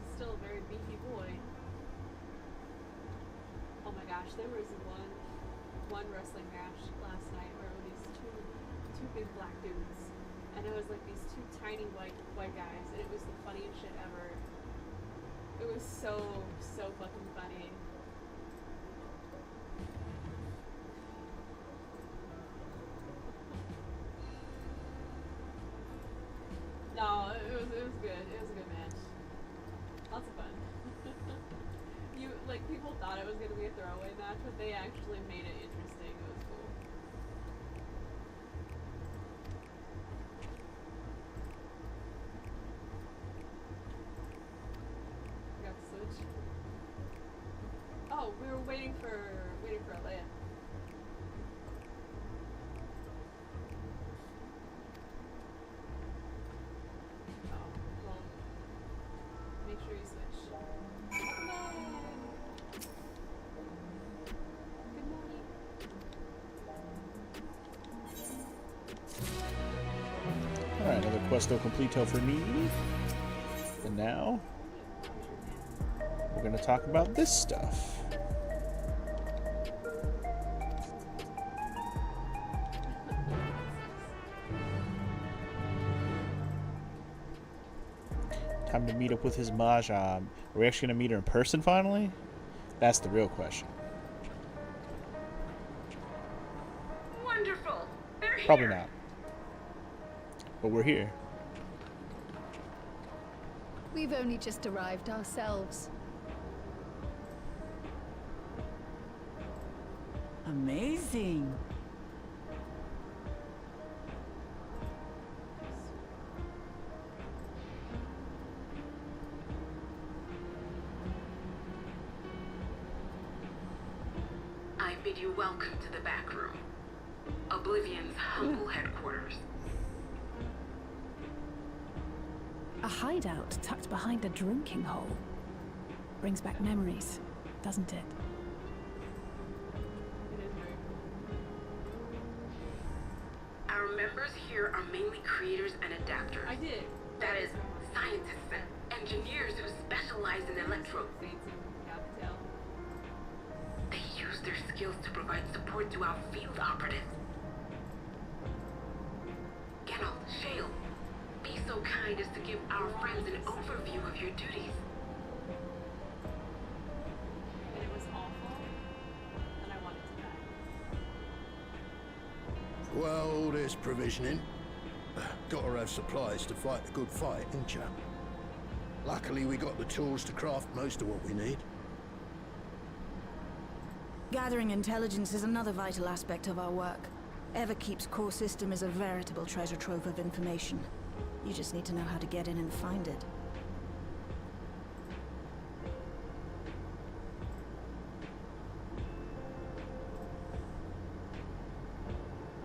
He's still a very beefy boy. Oh my gosh, there was one wrestling match last night where it was these two big black dudes, and it was like these two tiny white guys, and it was the funniest shit ever. It was so fucking funny. No, it was good. It was a good match. Lots of fun. People thought it was gonna be a throwaway match, but they actually made it interesting. It was cool. Got the switch. Oh, we were waiting for Leia. Oh, well, make sure you switch. Good morning. Alright, another questo completo for me. And now, we're going to talk about this stuff. Time to meet up with his Mahjong. Are we actually going to meet her in person finally? That's the real question. Wonderful. They're here. Probably not. But we're here. We've only just arrived ourselves. Amazing. I bid you welcome to the back room. Oblivion's humble headquarters. A hideout tucked behind a drinking hole. Brings back memories, doesn't it? It is very cool. Our members here are mainly creators and adapters. I did. That is, scientists and engineers who specialize in electro. Fancy capital. They use their skills to provide support to our field operatives. Geralt, Shale, be so kind as to give our friends an overview of your duties. And it was awful, and I wanted to die. Well, all this provisioning. Gotta have supplies to fight a good fight, ain't ya? Luckily, we got the tools to craft most of what we need. Gathering intelligence is another vital aspect of our work. Everkeep's core system is a veritable treasure trove of information. You just need to know how to get in and find it.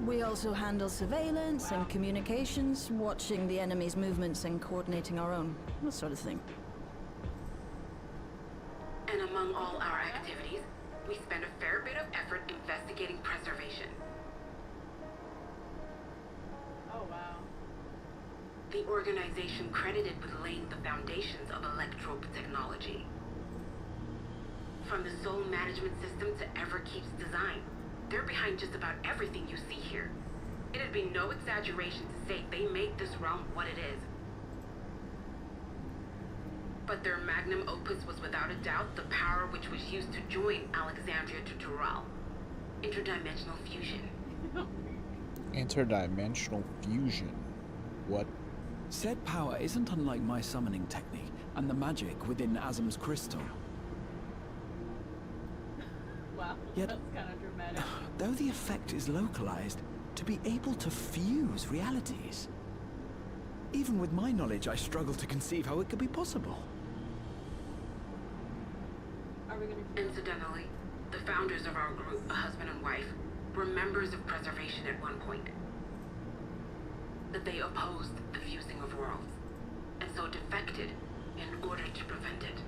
We also handle surveillance and communications, watching the enemy's movements and coordinating our own, that sort of thing. And among all our activities, we spend a fair bit of effort investigating preservation. Oh, wow. The organization credited with laying the foundations of electrope technology. From the soul management system to Everkeep's design, they're behind just about everything you see here. It'd be no exaggeration to say they make this realm what it is. But their magnum opus was without a doubt the power which was used to join Alexandria to Dural. Interdimensional fusion. Interdimensional fusion. What? Said power isn't unlike my summoning technique and the magic within Azam's crystal. Wow, Yet, that's kind of dramatic. though the effect is localized, to be able to fuse realities. Even with my knowledge, I struggle to conceive how it could be possible. Are we gonna... Incidentally, the founders of our group, a husband and wife, were members of preservation at one point. That they opposed the fusing of worlds, and so defected in order to prevent it.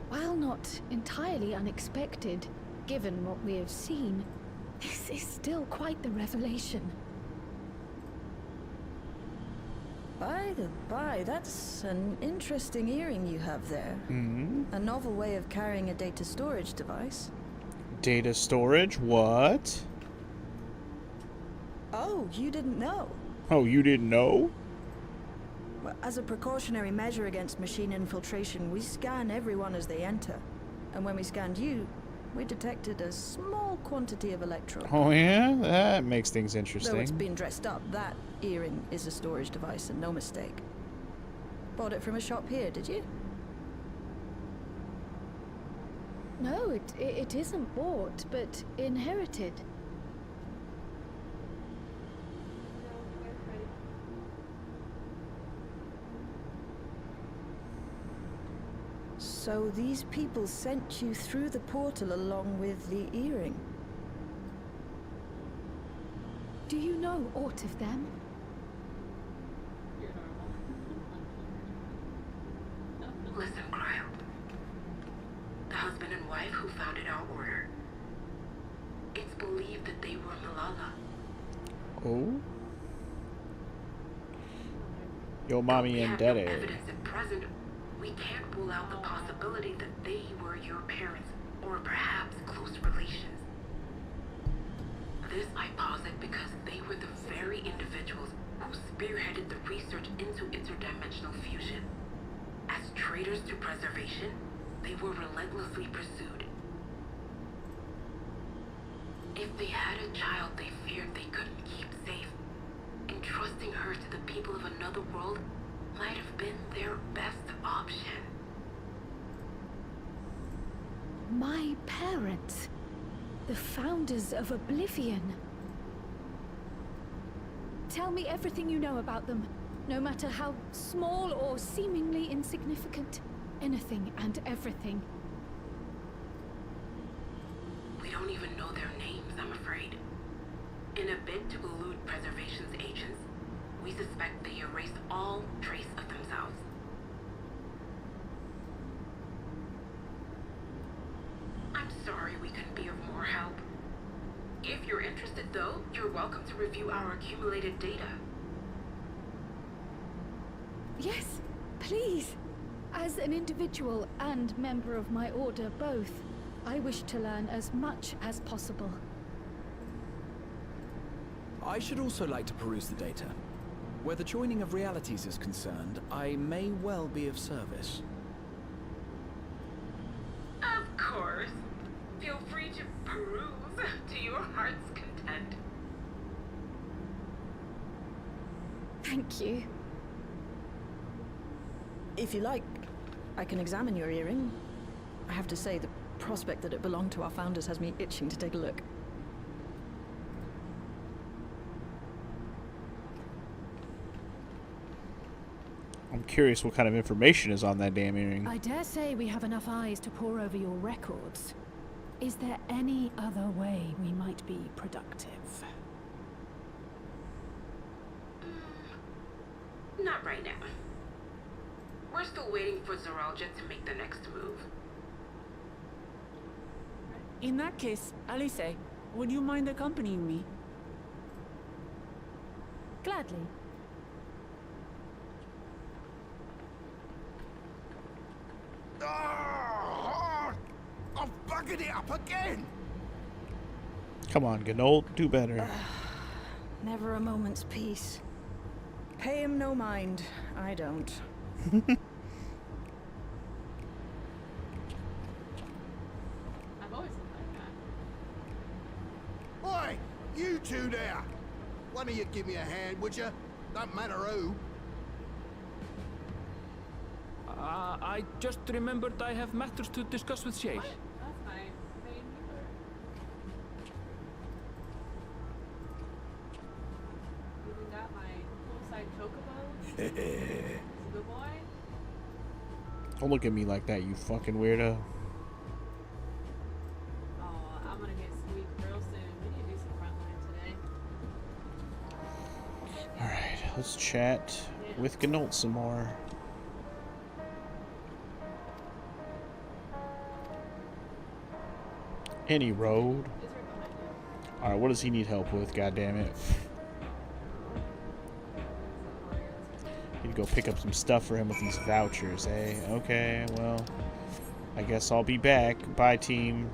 While not entirely unexpected, given what we have seen, this is still quite the revelation. By the by, that's an interesting earring you have there. Hmm? A novel way of carrying a data storage device. Data storage? What? Oh, you didn't know? Oh, you didn't know? Well, as a precautionary measure against machine infiltration, we scan everyone as they enter. And when we scanned you, we detected a small quantity of electro. Oh yeah? That makes things Though it's interesting. been dressed up, that earring is a storage device and no mistake. Bought it from a shop here, did you? No, it isn't bought, but inherited. So these people sent you through the portal along with the earring? Do you know aught of them? You're normal. Listen, Cryo. The husband and wife who founded our order. It's believed that they were Malala. Oh? Yo, mommy We and have no daddy. evidence at present. We can't rule out the possibility that they were your parents, or perhaps close relations. This I posit because they were the very individuals who spearheaded the research into interdimensional fusion. As traitors to preservation, they were relentlessly pursued. If they had a child they feared they couldn't keep safe, entrusting her to the people of another world might have been their best option. My parents, the founders of Oblivion. Tell me everything you know about them, no matter how small or seemingly insignificant. Anything and everything. We don't even know their names, I'm afraid. In a bid to elude preservation's agents, we suspect they erased all trace of themselves. I'm sorry we couldn't be of more help. If you're interested, though, you're welcome to review our accumulated data. Yes, please. As an individual and member of my order both, I wish to learn as much as possible. I should also like to peruse the data. Where the joining of realities is concerned, I may well be of service. Of course. Feel free to peruse to your heart's content. Thank you. If you like, I can examine your earring. I have to say, the prospect that it belonged to our founders has me itching to take a look. I'm curious what kind of information is on that damn earring. I dare say we have enough eyes to pore over your records. Is there any other way we might be productive? Not right now. We're still waiting for Zoralja to make the next move. In that case, Alice, would you mind accompanying me? Gladly. Oh, I've buggered it up again! Come on, Gnolt, do better. Never a moment's peace. Pay him no mind. I don't. I've always looked like that. Oi, you two there! One of you give me a hand, would you? Don't matter who. I just remembered I have matters to discuss with Shay. What? That's my main healer. Even got my poolside chocobo. He's a good boy. Don't look at me like that, you fucking weirdo. Oh, I'm gonna get sweet real soon. We need to do some frontline today. Alright, let's chat with Gnolt some more. Any road. Alright, what does he need help with? God damn it. Need to go pick up some stuff for him with these vouchers, eh? Okay, well, I guess I'll be back. Bye, team.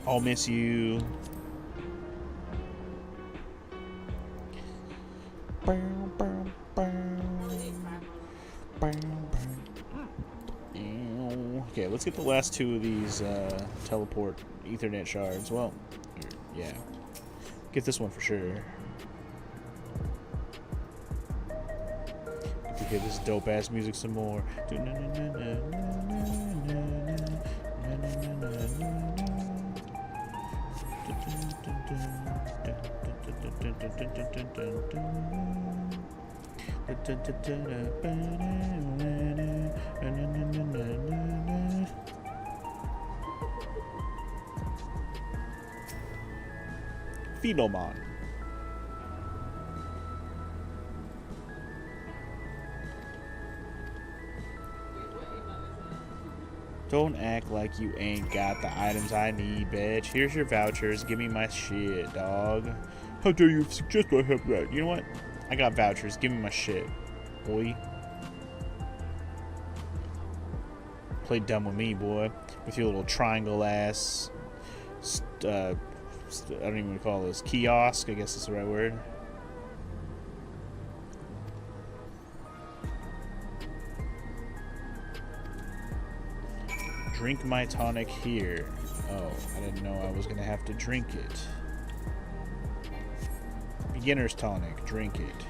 I'll miss you. Okay, let's get the last two of these teleport Ethernet shards. Well, yeah. Get this one for sure. Get to hear this dope ass music some more. Phenomon. Don't act like you ain't got the items I need, bitch. Here's your vouchers. Give me my shit, dog. How dare you suggest I have that? You know what? I got vouchers. Give me my shit, boy. Play dumb with me, boy. With your little triangle ass. I don't even call this kiosk. I guess that's the right word. Drink my tonic here. Oh, I didn't know I was gonna have to drink it. Beginner's tonic. Drink it.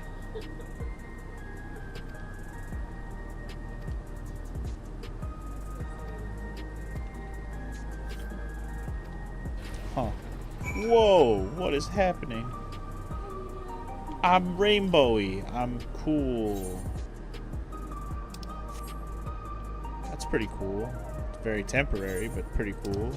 Huh. Whoa, what is happening? I'm rainbowy. I'm cool. That's pretty cool. It's very temporary, but pretty cool.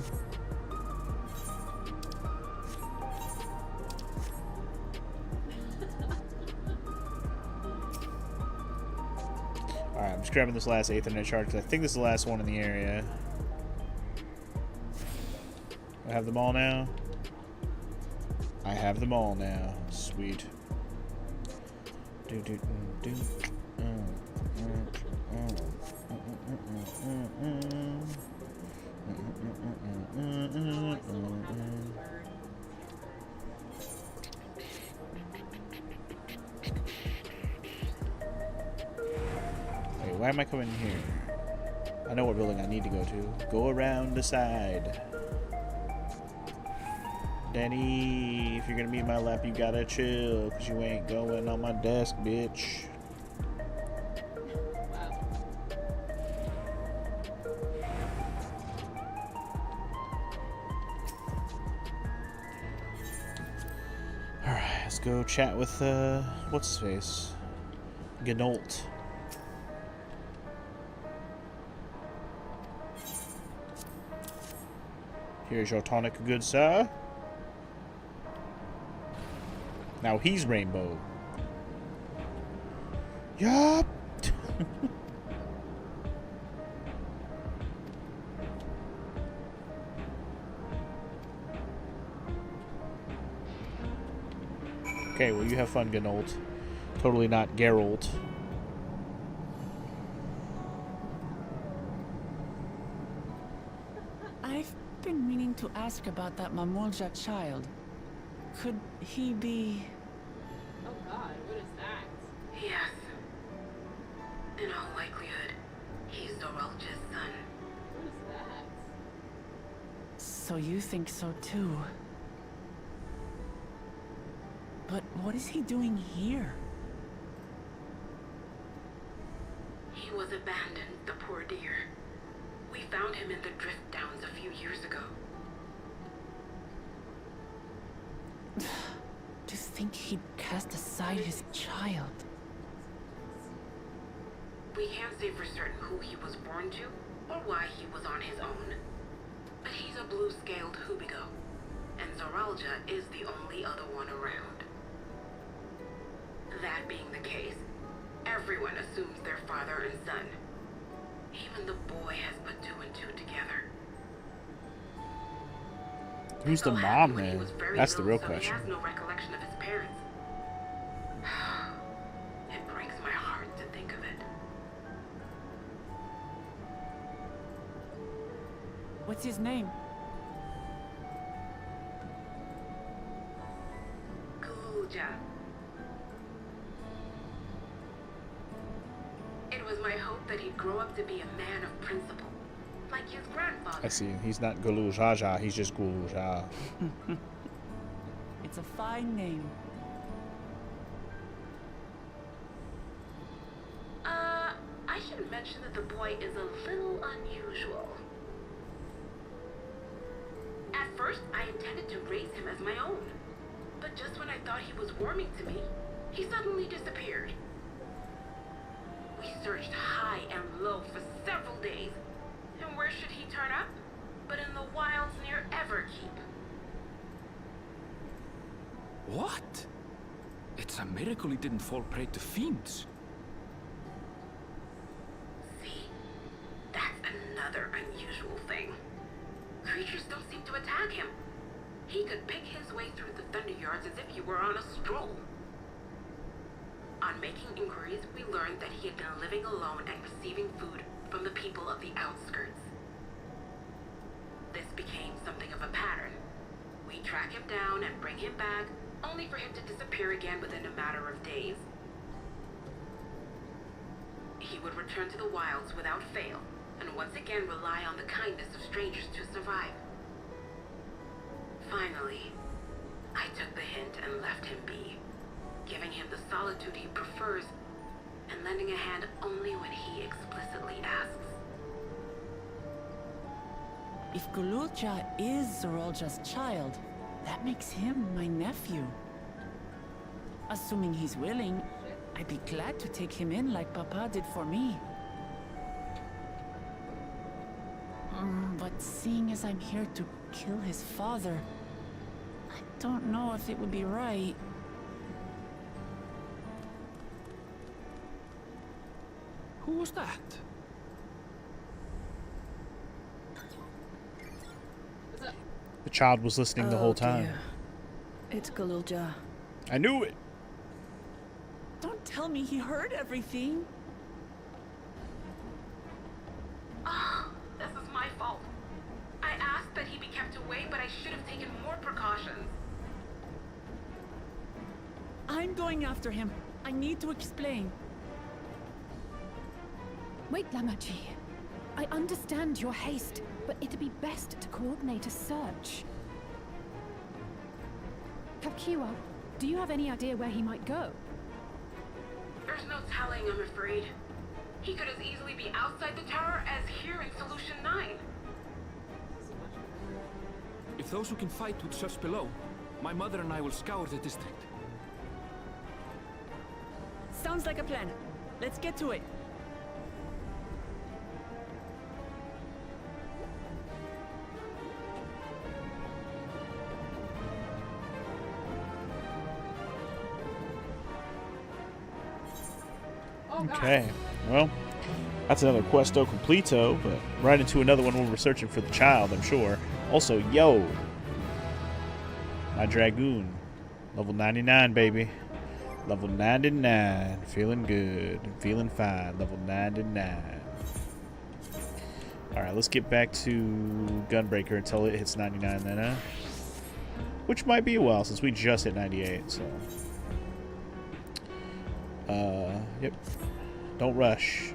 Alright, I'm just grabbing this last Ethernet shard because I think this is the last one in the area. I have them all now? I have them all now. Sweet. Wait, why am I coming here? I know what building I need to go to. Go around the side. Danny, if you're gonna be in my lap, you gotta chill, cause you ain't going on my desk, bitch. Alright, let's go chat with, what's his face? Gnault. Here's your tonic, good sir. Now he's rainbow. Yup. Okay, well you have fun, Gnault. Totally not Geralt. I've been meaning to ask about that Mamulja child. Could he be... Oh god, what is that? Yes. In all likelihood, he's Doralja's son. What is that? So you think so too? But what is he doing here? He was abandoned, the poor dear. We found him in the Drift Downs a few years ago. To think he'd cast aside his child. We can't say for certain who he was born to, or why he was on his own. But he's a blue-scaled Hubigo, and Zoralja is the only other one around. That being the case, everyone assumes they're father and son. Even the boy has put two and two together. Who's the mom, man? That's the real question. He has no recollection of his parents. It breaks my heart to think of it. What's his name? Guluja. It was my hope that he'd grow up to be a man of principle, like his grandfather. I see. He's not Gulu Jaja, he's just Gulu Ja. It's a fine name. I should mention that the boy is a little unusual. At first, I intended to raise him as my own. But just when I thought he was warming to me, he suddenly disappeared. We searched high and low for several days. And where should he turn up? But in the wilds near Everkeep. What? It's a miracle he didn't fall prey to fiends. See, that's another unusual thing. Creatures don't seem to attack him. He could pick his way through the Thunderyards as if he were on a stroll. On making inquiries, we learned that he had been living alone and receiving food from the people of the outskirts. This became something of a pattern. We track him down and bring him back, only for him to disappear again within a matter of days. He would return to the wilds without fail, and once again rely on the kindness of strangers to survive. Finally, I took the hint and left him be, giving him the solitude he prefers, and lending a hand only when he explicitly asks. If Gululja is Zoralja's child, that makes him my nephew. Assuming he's willing, I'd be glad to take him in like Papa did for me. But seeing as I'm here to kill his father, I don't know if it would be right. Who was that? The child was listening the whole time. Dear. It's Gululja. I knew it. Don't tell me he heard everything. Oh, this is my fault. I asked that he be kept away, but I should have taken more precautions. I'm going after him. I need to explain. Wait, Lamaji. I understand your haste, but it'd be best to coordinate a search. Capkiwa, do you have any idea where he might go? There's no telling, I'm afraid. He could as easily be outside the tower as here in Solution 9. If those who can fight would search below, my mother and I will scour the district. Sounds like a plan. Let's get to it. Okay, well, that's another questo completo, but right into another one when we're searching for the child, I'm sure. Also, yo, my Dragoon, level 99, baby. Level 99, feeling good, feeling fine, level 99. Alright, let's get back to Gunbreaker until it hits 99 then, huh? Which might be a while since we just hit 98, so. Yep. Don't rush.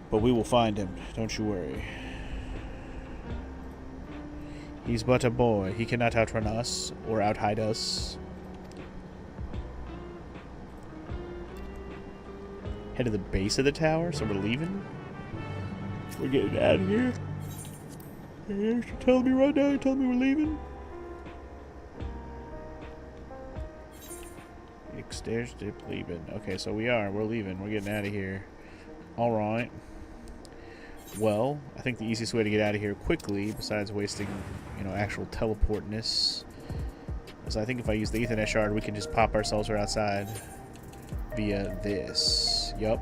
But we will find him, don't you worry. He's but a boy. He cannot outrun us or outhide us. Head to the base of the tower, so we're leaving? We're getting out of here? You're telling me right now, you're telling me we're leaving? Stairs dip leaving. Okay, so we're leaving. We're getting out of here. Alright. Well, I think the easiest way to get out of here quickly, besides wasting, you know, actual teleportness, is I think if I use the Ethernet shard, we can just pop ourselves right outside via this. Yup.